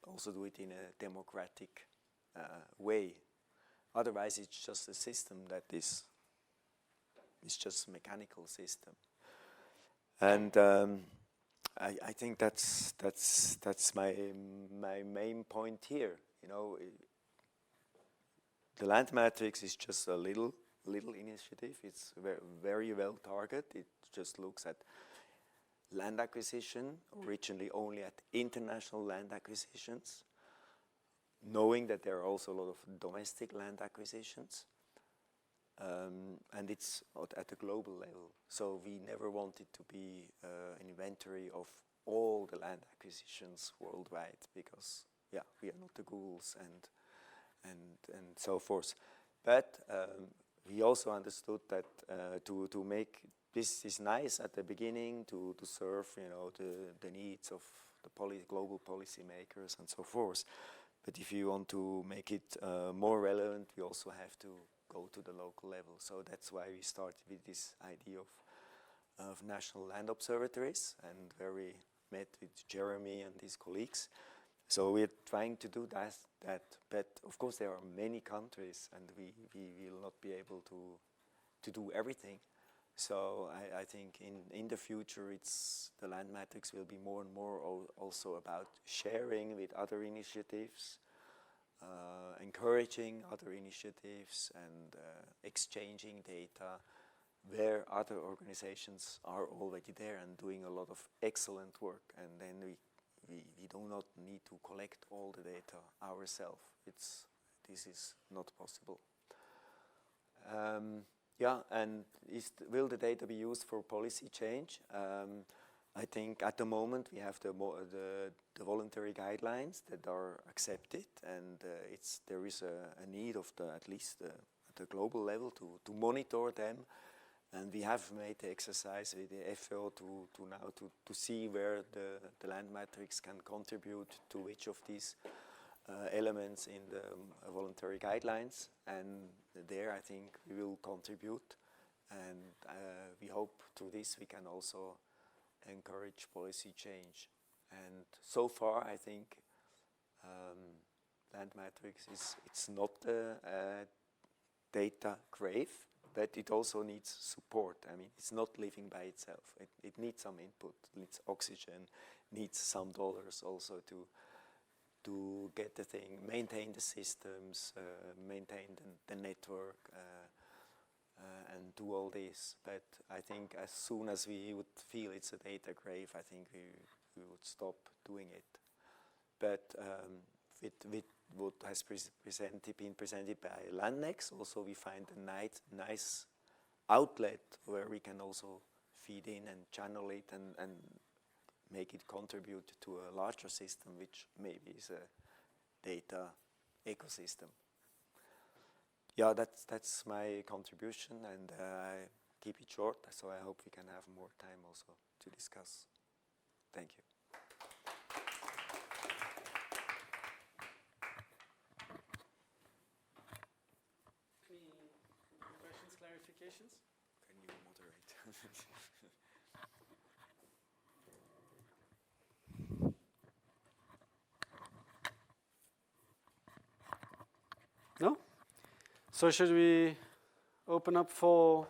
also do it in a democratic way. Otherwise, it's just a system that is just a mechanical system. And I think that's my main point here. You know, the land matrix is just a little initiative. It's very well targeted. It just looks at land acquisition, originally only at international land acquisitions, knowing that there are also a lot of domestic land acquisitions, and it's at a global level. So we never wanted to be an inventory of all the land acquisitions worldwide, because yeah, we are not the Googles and so forth. But we also understood that to make this is nice at the beginning to serve, you know, the needs of the global policymakers and so forth. But if you want to make it more relevant, we also have to go to the local level. So that's why we started with this idea of national land observatories, and where we met with Jeremy and his colleagues. So we're trying to do that, but of course there are many countries, and we will not be able to do everything. So I think in the future the land matrix will be more and more also about sharing with other initiatives, encouraging other initiatives, and exchanging data where other organizations are already there and doing a lot of excellent work, and then we do not need to collect all the data ourselves. This is not possible. Yeah, and will the data be used for policy change? I think at the moment we have the voluntary guidelines that are accepted, and there is a need of at least at the global level to monitor them. And we have made the exercise with the FAO to see where the land matrix can contribute to which of these elements in the voluntary guidelines. And there I think we will contribute, and we hope through this we can also encourage policy change. And so far I think land matrix it's not a data grave, but it also needs support. I mean, it's not living by itself. It needs some input, needs oxygen, needs some dollars also to get the thing, maintain the systems, maintain the network, and do all this. But I think as soon as we would feel it's a data grave, I think we would stop doing it. But with what has been presented by Landnex, also we find a nice outlet where we can also feed in and channel it and make it contribute to a larger system, which maybe is a data ecosystem. Yeah, that's my contribution, and I keep it short, so I hope we can have more time also to discuss. Thank you. Any questions, clarifications? Can you moderate? No? So should we open up for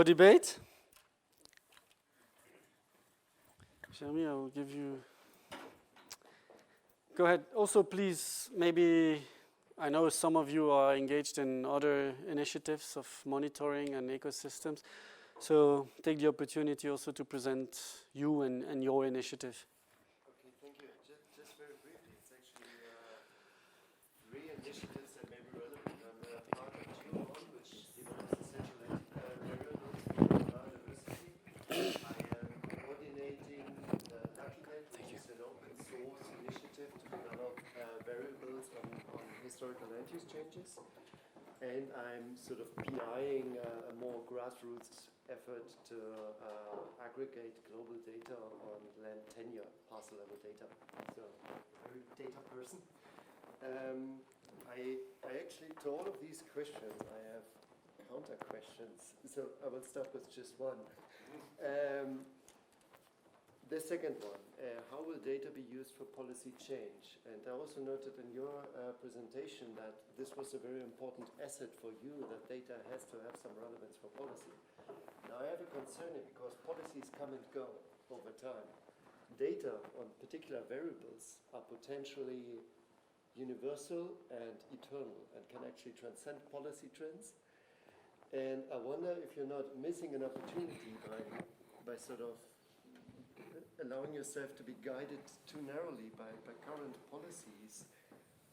debate? Jeremy, I will give you... Go ahead. Also, please, maybe, I know some of you are engaged in other initiatives of monitoring and ecosystems, so take the opportunity also to present you and your initiative. Okay, thank you. Just very briefly, it's actually three initiatives that may be relevant. I'm part of GLII, which develops essential variables for biodiversity. I am coordinating LuckyNet, which is an open source initiative to develop variables on historical land use changes. And I'm sort of PIing a more grassroots effort to aggregate global data on land tenure, parcel level data. So, very data person. I actually, to all of these questions, I have counter questions. So I will start with just one. The second one, how will data be used for policy change? And I also noted in your presentation that this was a very important asset for you, that data has to have some relevance for policy. Now I have a concern because policies come and go over time. Data on particular variables are potentially universal and eternal and can actually transcend policy trends. And I wonder if you're not missing an opportunity by sort of allowing yourself to be guided too narrowly by current policies,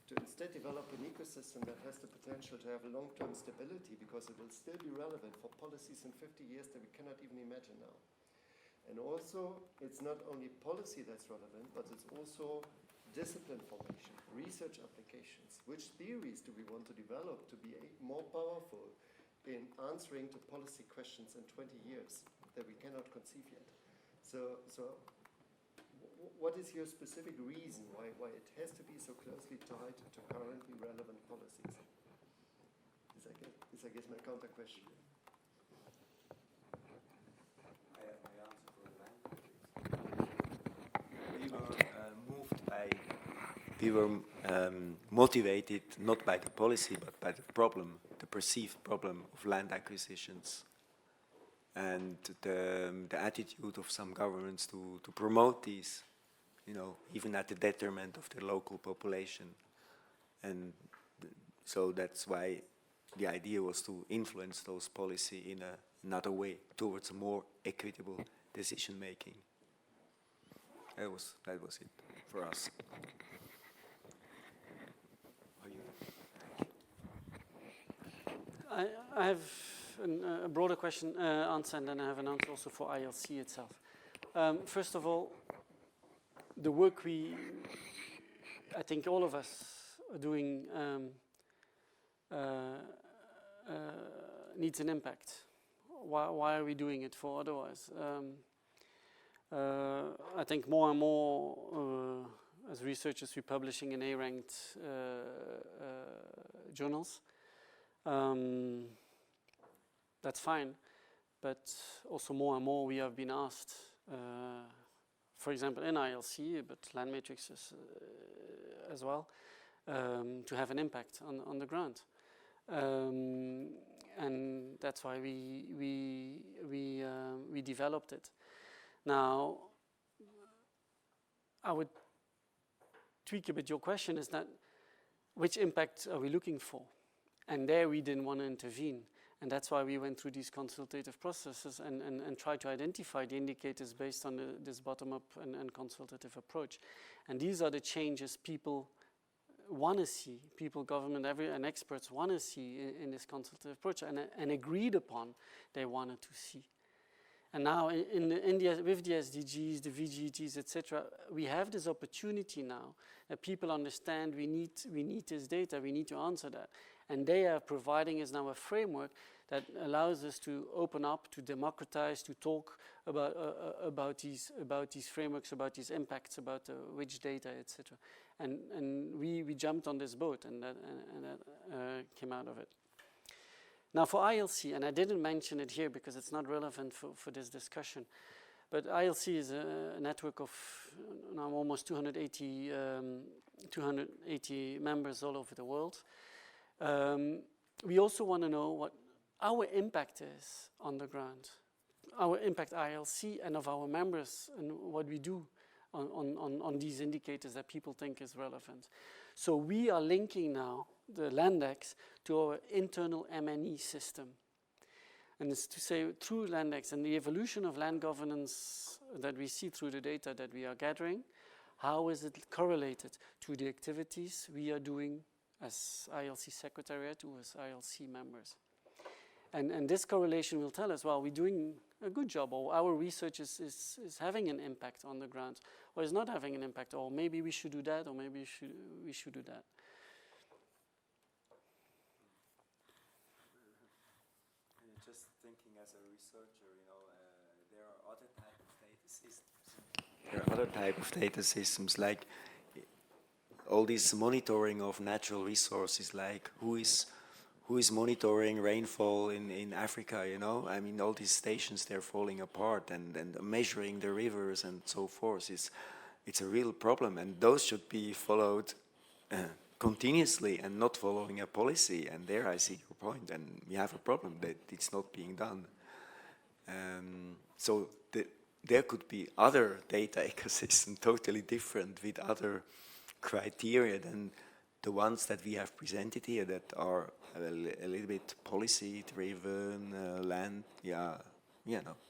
to instead develop an ecosystem that has the potential to have long-term stability, because it will still be relevant for policies in 50 years that we cannot even imagine now. And also, it's not only policy that's relevant, but it's also discipline formation, research applications. Which theories do we want to develop to be more powerful in answering to policy questions in 20 years that we cannot conceive yet? So what is your specific reason why it has to be so closely tied to currently relevant policies? This I guess my counter question. I have my answer for the languages. We were moved by, we were motivated not by the policy but by the problem, the perceived problem of land acquisitions, and the attitude of some governments to promote these, you know, even at the detriment of the local population. And so that's why the idea was to influence those policy in another way towards a more equitable decision making. That was it for us. I have a broader question answer, and then I have an answer also for ILC itself. First of all, the work I think all of us are doing needs an impact. Why are we doing it for otherwise? I think more and more as researchers we're publishing in A-ranked journals. That's fine, but also more and more we have been asked, for example in ILC, but land matrices as well, to have an impact on the ground. And that's why we developed it. Now, I would tweak a bit your question is that which impact are we looking for? And there we didn't want to intervene. And that's why we went through these consultative processes and tried to identify the indicators based on this bottom-up and consultative approach. And these are the changes people want to see, people, government, and experts want to see in this consultative approach and agreed upon they wanted to see. And now with the SDGs, the VGGTs, etc., we have this opportunity now that people understand we need this data, we need to answer that. And they are providing us now a framework that allows us to open up, to democratize, to talk about these frameworks, about these impacts, about which data, etc. And we jumped on this boat, and that came out of it. Now for ILC, and I didn't mention it here because it's not relevant for this discussion, but ILC is a network of now almost 280 members all over the world. We also want to know what our impact is on the ground, our impact ILC and of our members and what we do on these indicators that people think is relevant. So we are linking now the Landex to our internal M&E system. And it's to say through Landex and the evolution of land governance that we see through the data that we are gathering, how is it correlated to the activities we are doing as ILC Secretariat or as ILC members. And this correlation will tell us, well, we're doing a good job, or our research is having an impact on the ground, or is not having an impact, or maybe we should do that, or maybe we should do that. Just thinking as a researcher, you know, there are other type of data systems. There are other type of data systems like all this monitoring of natural resources, like who is monitoring rainfall in Africa, you know? I mean, all these stations, they're falling apart, and measuring the rivers and so forth. It's a real problem, and those should be followed continuously and not following a policy. And there I see your point, and we have a problem that it's not being done. So there could be other data ecosystem totally different with other criteria than the ones that we have presented here that are a little bit policy driven, land,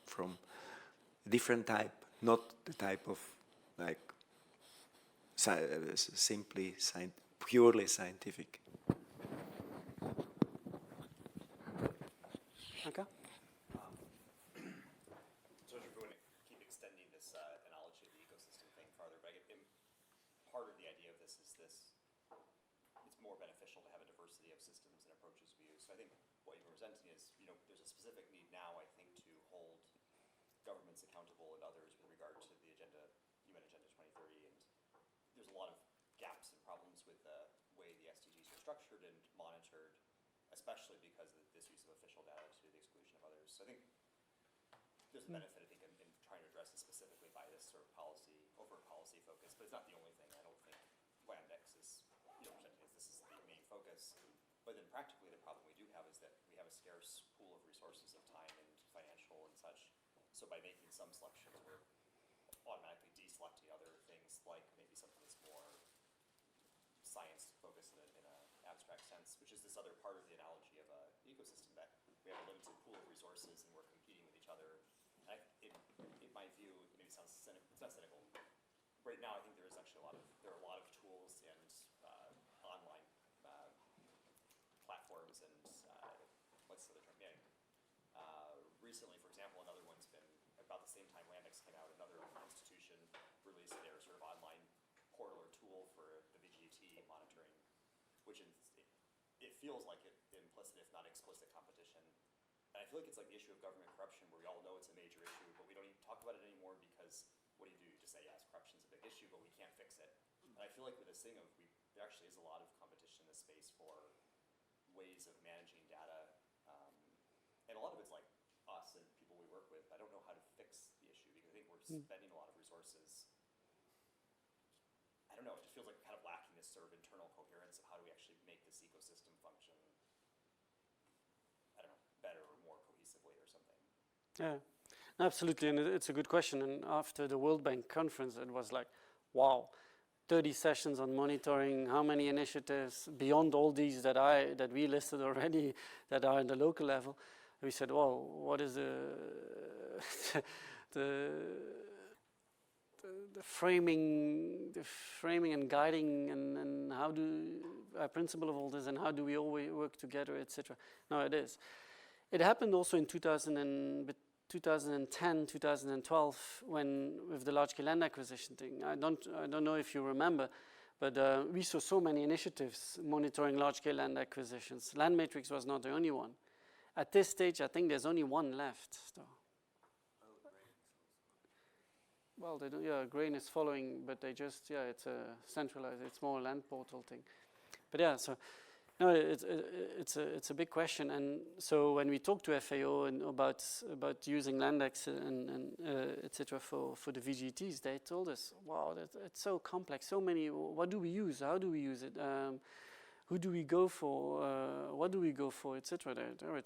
from a different type, not the type of like simply purely scientific. Okay. So if we're going to keep extending this analogy of the ecosystem thing farther, but part of the idea of this is this, it's more beneficial to have a diversity of systems and approaches we use. So I think what you're presenting is, there's a specific need now, I think, to hold governments accountable and others with regard to the agenda, UN Agenda 2030, and there's a lot of gaps and problems with the way the SDGs are structured and monitored, especially because of this use of official data to the exclusion of others. So I think there's a benefit, I think, in trying to address it specifically by this sort of overt policy focus, but it's not the only thing. I don't think PRIndex is, presenting as this is the main focus. But then practically the problem we do have is that we have a scarce pool of resources of time and financial and such. So by making some selections, we're automatically deselecting other things, like maybe something that's more science-focused in an abstract sense, which is this other part of the analogy of an ecosystem, that we have a limited pool of resources and we're competing with each other. And in my view, maybe it sounds cynical, it's not cynical. Right now, I think there are a lot of tools and online platforms and what's the other term? Yeah. Recently, for example, another one's been about the same time Landex came out. Another institution released their sort of online portal or tool for the VGGT monitoring, which it feels like implicit, if not explicit, competition. And I feel like it's like the issue of government corruption, where we all know it's a major issue, but we don't even talk about it anymore because what do? You just say, yes, corruption's a big issue, but we can't fix it. And I feel like with this thing of, there actually is a lot of competition in this space for ways of managing data. And a lot of it's like us and people we work with. I don't know how to fix the issue because I think we're spending a lot of resources. I don't know, it just feels like kind of lacking this sort of internal coherence of how do we actually make this ecosystem function, I don't know, better or more cohesively or something. Yeah, absolutely, and it's a good question. And after the World Bank conference, it was like, wow, 30 sessions on monitoring, how many initiatives beyond all these that we listed already that are in the local level. We said, well, what is the framing and guiding and how do a principle of all this and how do we all work together, etc. No, it is. It happened also in 2010, 2012, when with the large-scale land acquisition thing. I don't know if you remember, but we saw so many initiatives monitoring large-scale land acquisitions. Land Matrix was not the only one. At this stage, I think there's only one left. So. Well, they do, yeah, Grain is following, but they just, it's a centralized, it's more a land portal thing. But yeah, so, no, it's a big question. And so when we talk to FAO and about using Landex and et cetera for the VGTs, they told us, wow, it's so complex, so many, what do we use, how do we use it? Who do we go for? What do we go for, etc. They were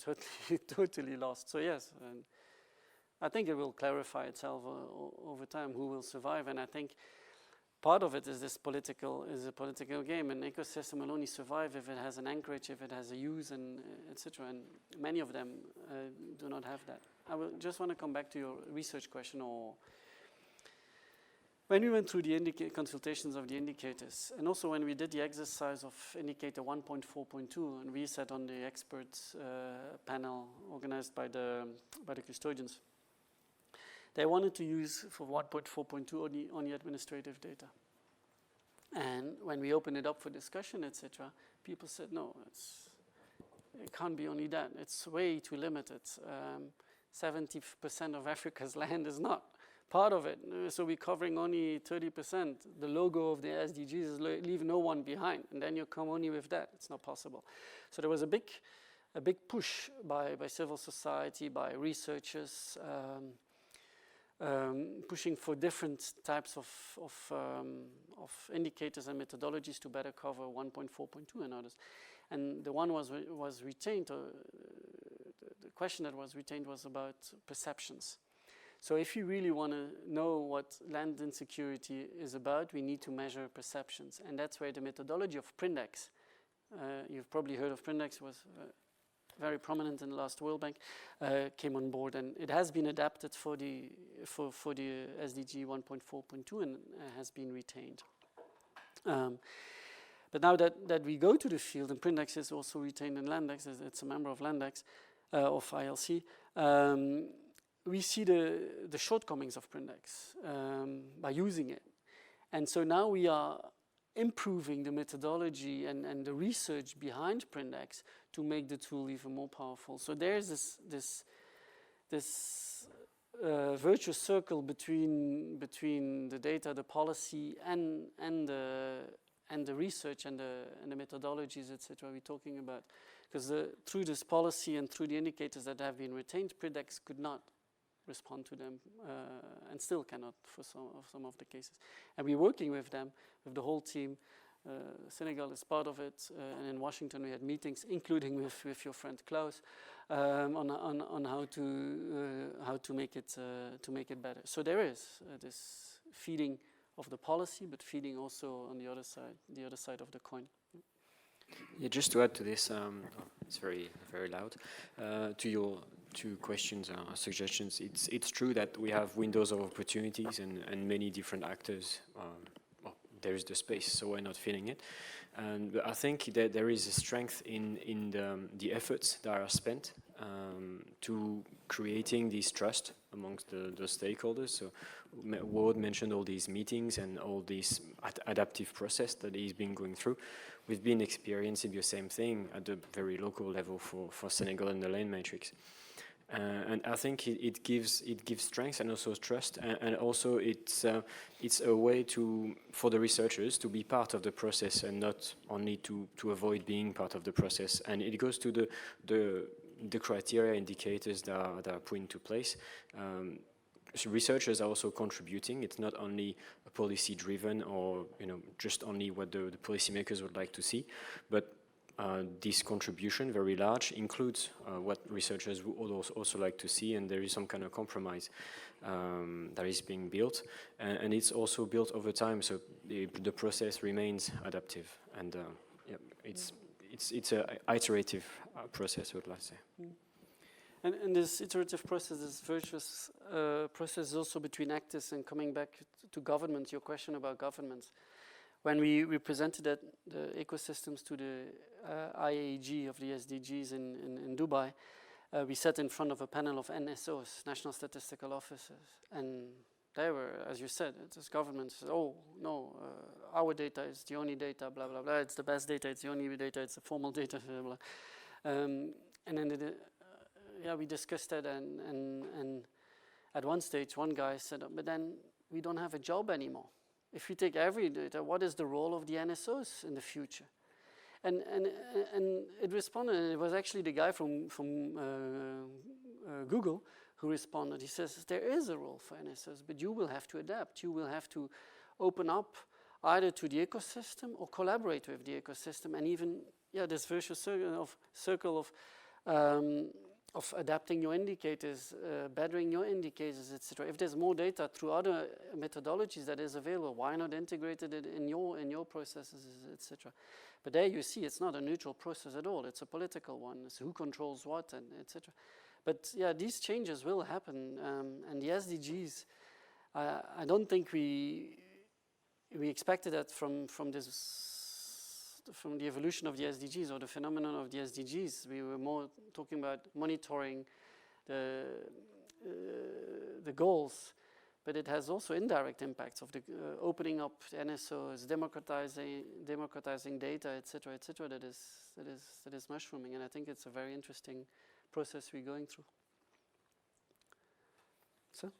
totally lost. So yes, and I think it will clarify itself over time who will survive. And I think part of it is a political game. An ecosystem will only survive if it has an anchorage, if it has a use, and etc. And many of them do not have that. I will just want to come back to your research question, or when we went through the consultations of the indicators, and also when we did the exercise of indicator 1.4.2, and we sat on the experts panel organized by the custodians, they wanted to use for 1.4.2 only administrative data. And when we opened it up for discussion, etc., people said, no, it can't be only that. It's way too limited. 70% of Africa's land is not part of it, so we're covering only 30%. The logo of the SDGs is leave no one behind, and then you come only with that. It's not possible. So there was a big push by civil society, by researchers, pushing for different types of indicators and methodologies to better cover 1.4.2 and others. And the one was retained. The question that was retained was about perceptions. So if you really want to know what land insecurity is about, we need to measure perceptions. And that's where the methodology of PRIndex, you've probably heard of PRIndex, was very prominent in the last World Bank, came on board. And it has been adapted for the SDG 1.4.2 and has been retained. But now that we go to the field, and PRIndex is also retained in Landex, it's a member of Landex, of ILC, we see the shortcomings of PRIndex by using it. And so now we are improving the methodology and the research behind PRIndex to make the tool even more powerful. So there's this virtuous circle between the data, the policy, and the research and the methodologies, etc. we're talking about. Because through this policy and through the indicators that have been retained, PRIndex could not respond to them and still cannot for some of the cases. And we're working with them, with the whole team. Senegal is part of it, and in Washington we had meetings, including with your friend Klaus, on how to make it better. So there is this feeding of the policy, but feeding also on the other side of the coin. Yeah, just to add to this, it's very, very loud. To your two questions or suggestions, it's true that we have windows of opportunities and many different actors. Well, there is the space, so we're not filling it. But I think that there is a strength in the efforts that are spent to creating this trust amongst the stakeholders. So Ward mentioned all these meetings and all this adaptive process that he's been going through. We've been experiencing the same thing at the very local level for Senegal and the lane matrix. And I think it gives strength and also trust, and also it's a way for the researchers to be part of the process and not only to avoid being part of the process. And it goes to the criteria indicators that are put into place. So researchers are also contributing. It's not only policy driven or just only what the policymakers would like to see, but this contribution, very large, includes what researchers would also like to see, and there is some kind of compromise that is being built, and it's also built over time, so the process remains adaptive, and yeah, it's an iterative process, I would like to say. And this iterative process, this virtuous process is also between actors, and coming back to government, your question about governments. When we presented the ecosystems to the IAG of the SDGs in Dubai, we sat in front of a panel of NSOs, National Statistical Officers, and they were, as you said, it's governments, oh no, our data is the only data, blah, blah, blah, it's the best data, it's the only data, it's the formal data, blah, blah. And then we discussed that, and at one stage, one guy said, but then we don't have a job anymore. If we take every data, what is the role of the NSOs in the future? And it responded, and it was actually the guy from Google who responded. He says, there is a role for NSOs, but you will have to adapt. You will have to open up either to the ecosystem or collaborate with the ecosystem, and even, this virtuous circle of adapting your indicators, bettering your indicators, etc. If there's more data through other methodologies that is available, why not integrate it in your processes, etc. But there you see, it's not a neutral process at all. It's a political one. It's who controls what, and etc. But these changes will happen, and the SDGs. I don't think we expected that from the evolution of the SDGs or the phenomenon of the SDGs. We were more talking about monitoring the goals, but it has also indirect impacts of the opening up NSOs, democratizing data, etc., that is mushrooming, and I think it's a very interesting process we're going through. So.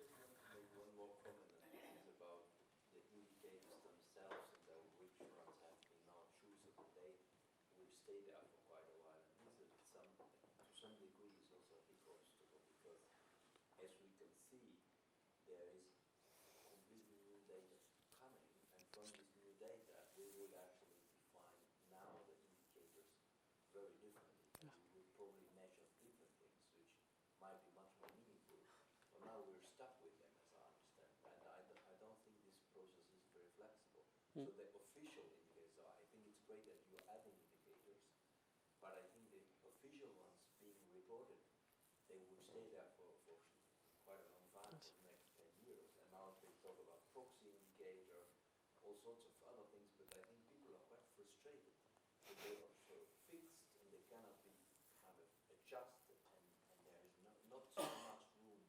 So the official indicators, I think it's great that you're adding indicators, but I think the official ones being reported, they will stay there for quite a long time, for the next 10 years. And now they talk about proxy indicator, all sorts of other things, but I think people are quite frustrated. So they are sort of fixed and they cannot be kind of adjusted, and there is not so much room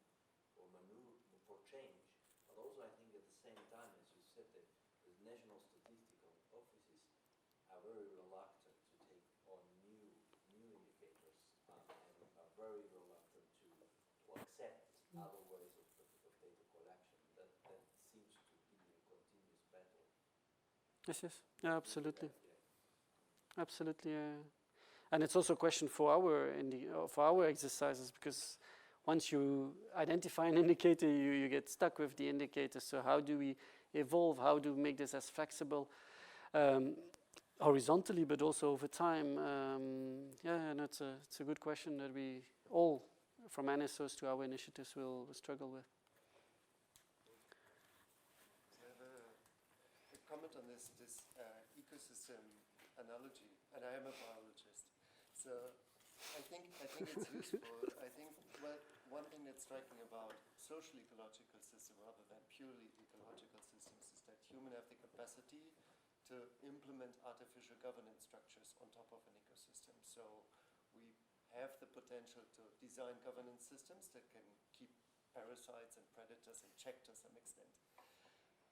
for maneuver, for change. But also I think at the same time, as you said, that the National Statistical Office very reluctant to take on new indicators and are very reluctant to accept other ways of data collection. That seems to be a continuous battle. Yes, yes, yeah, absolutely. Absolutely, and it's also a question for our exercises, because once you identify an indicator, you get stuck with the indicator. So how do we evolve? How do we make this as flexible, horizontally, but also over time? Yeah, and it's a good question that we all, from NSOs to our initiatives, will struggle with. I have a comment on this ecosystem analogy, and I am a biologist, so I think it's useful. I think one thing that's striking about social ecological systems rather than purely ecological systems is that humans have the capacity to implement artificial governance structures on top of an ecosystem. So we have the potential to design governance systems that can keep parasites and predators in check to some extent.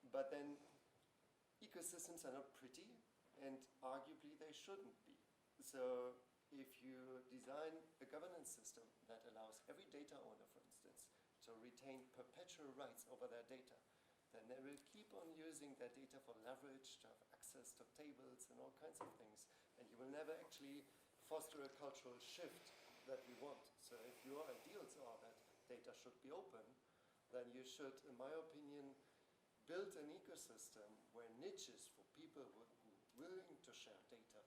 But then ecosystems are not pretty, and arguably they shouldn't be. So if you design a governance system that allows every data owner, for instance, to retain perpetual rights over their data, then they will keep on using their data for leverage, to have access to tables and all kinds of things, and you will never actually foster a cultural shift that we want. So if your ideals are that data should be open, then you should, in my opinion, build an ecosystem where niches for people who are willing to share data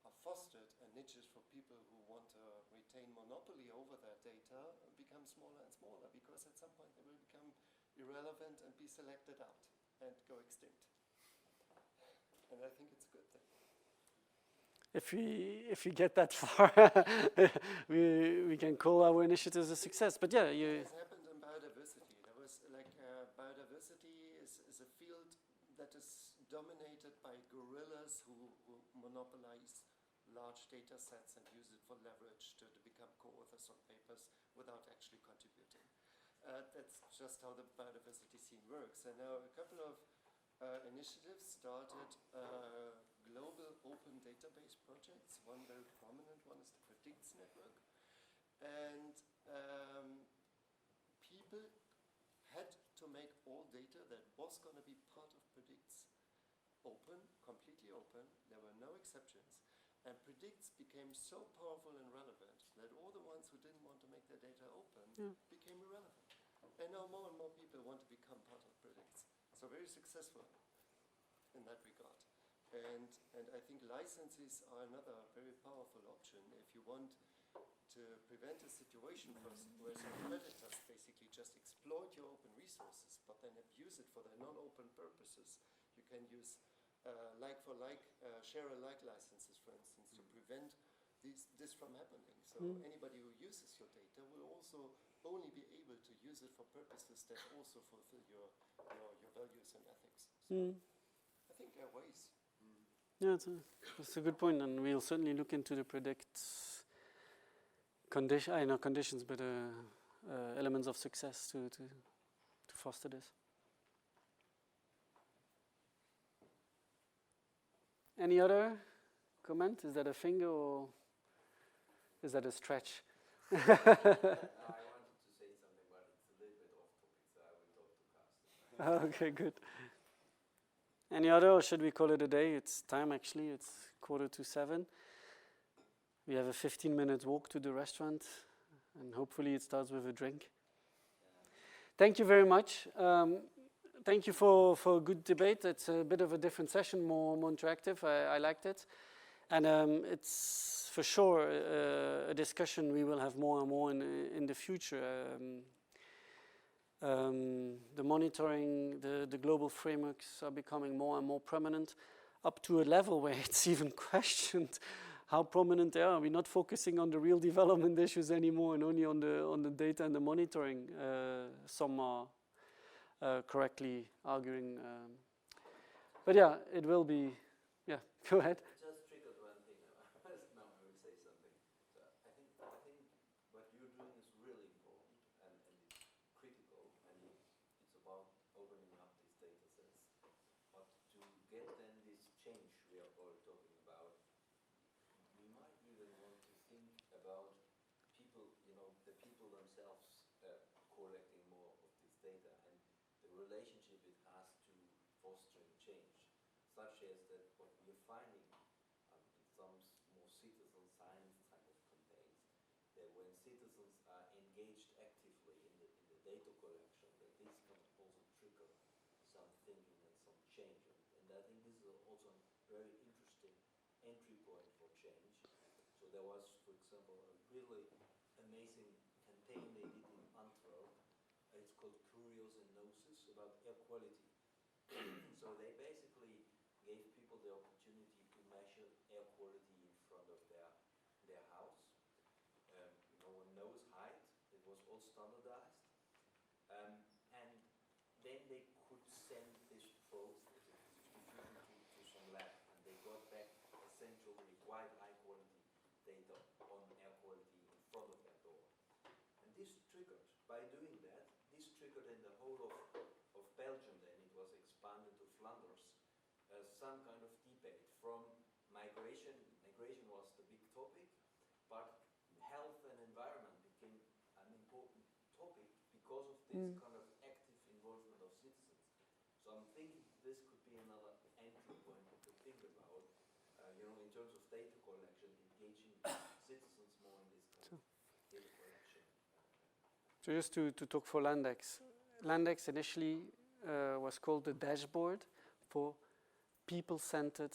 are fostered, and niches for people who want to retain monopoly over their data become smaller and smaller, because at some point they will become irrelevant and be selected out and go extinct. And I think it's a good thing. If we get that far, we can call our initiatives a success. But yeah, It has happened in biodiversity. There was biodiversity is a field that is dominated by gorillas who monopolize large data sets and use it for leverage to become co-authors on papers without actually contributing. That's just how the biodiversity scene works. And now a couple of initiatives started global open database projects. One very prominent one is the PRIndex network. And people had to make all data that was going to be part of PRIndex open, completely open. There were no exceptions. And PRIndex became so powerful and relevant that all the ones who didn't want to make their data open became irrelevant. And now more and more people want to become part of PRIndex. So very successful in that regard. And I think licenses are another very powerful option. If you want to prevent a situation where some predators basically just exploit your open resources, but then abuse it for their non-open purposes, you can use like-for-like, share-alike licenses, for instance, to prevent this from happening. So anybody who uses your data will also only be able to use it for purposes that also fulfill your values and ethics. So I think there are ways. Yeah, that's a good point, and we'll certainly look into the conditions, but elements of success to foster this. Any other comment? Is that a finger or is that a stretch? I wanted to say something, but it's a little bit off topic, so I will talk to Carsten. Okay, good. Any other, or should we call it a day? It's time, actually. It's 6:45. We have a 15-minute walk to the restaurant, and hopefully it starts with a drink. Thank you very much. Thank you for a good debate. It's a bit of a different session, more interactive. I liked it. And it's for sure a discussion we will have more and more in the future. The monitoring, the global frameworks are becoming more and more prominent, up to a level where it's even questioned how prominent they are. We're not focusing on the real development issues anymore, and only on the data and the monitoring. Some are correctly arguing, but yeah, it will be. Yeah, go ahead. Just triggered one thing. Now I will say something. So I think what you're doing is really important and it's critical, and it's about opening up these data sets. But to get then this change we are all talking about, relationship it has to fostering change, such as that what we are finding in some more citizen science type of campaigns, that when citizens are engaged actively in the data collection, that this can also trigger some thinking and some change. And I think this is also a very interesting entry point for change. So there was, for example, a really amazing campaign they did in Antwerp. It's called Curious and Gnosis, about air quality. So they basically gave people the opportunity to measure air quality in front of their house. No one knows height. It was all standardized. And then they could send this probes as a distribution to some lab, and they got back essentially quite high quality data on air quality in front of their door. And this triggered, by doing that, this triggered in the whole of Belgium, then it was expanded to Flanders, some kind of debate from migration. Migration was the big topic, but health and environment became an important topic because of this kind of active involvement of citizens. So I'm thinking this could be another entry point to think about, in terms of data collection, engaging citizens more in this kind of data collection. So just to talk for Landex. Landex initially was called the dashboard for people-centered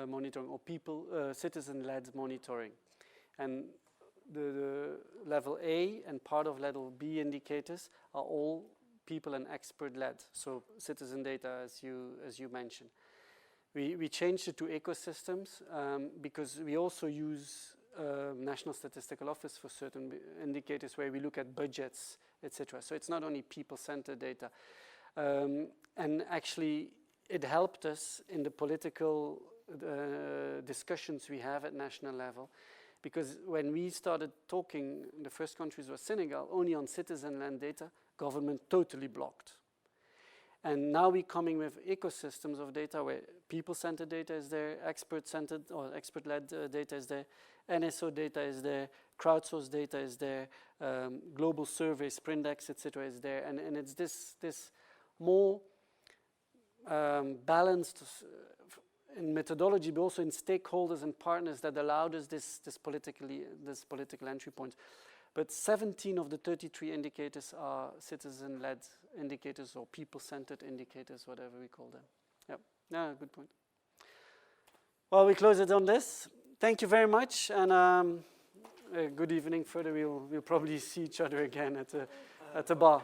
monitoring, or citizen-led monitoring. And the level A and part of level B indicators are all people and expert-led, so citizen data, as you mentioned. We changed it to ecosystems because we also use National Statistical Office for certain indicators where we look at budgets, etc. So it's not only people-centered data. And actually, it helped us in the political discussions we have at national level, because when we started talking, the first countries were Senegal, only on citizen-led data, government totally blocked. And now we're coming with ecosystems of data where people-centered data is there, expert-centered or expert-led data is there, NSO data is there, crowdsourced data is there, global surveys, PRIndex, etc. is there, and it's this more balanced in methodology, but also in stakeholders and partners that allowed us this political entry point. But 17 of the 33 indicators are citizen-led indicators or people-centered indicators, whatever we call them. Yep. Yeah, good point. Well, we close it on this. Thank you very much, and good evening. Further, we'll probably see each other again at the bar.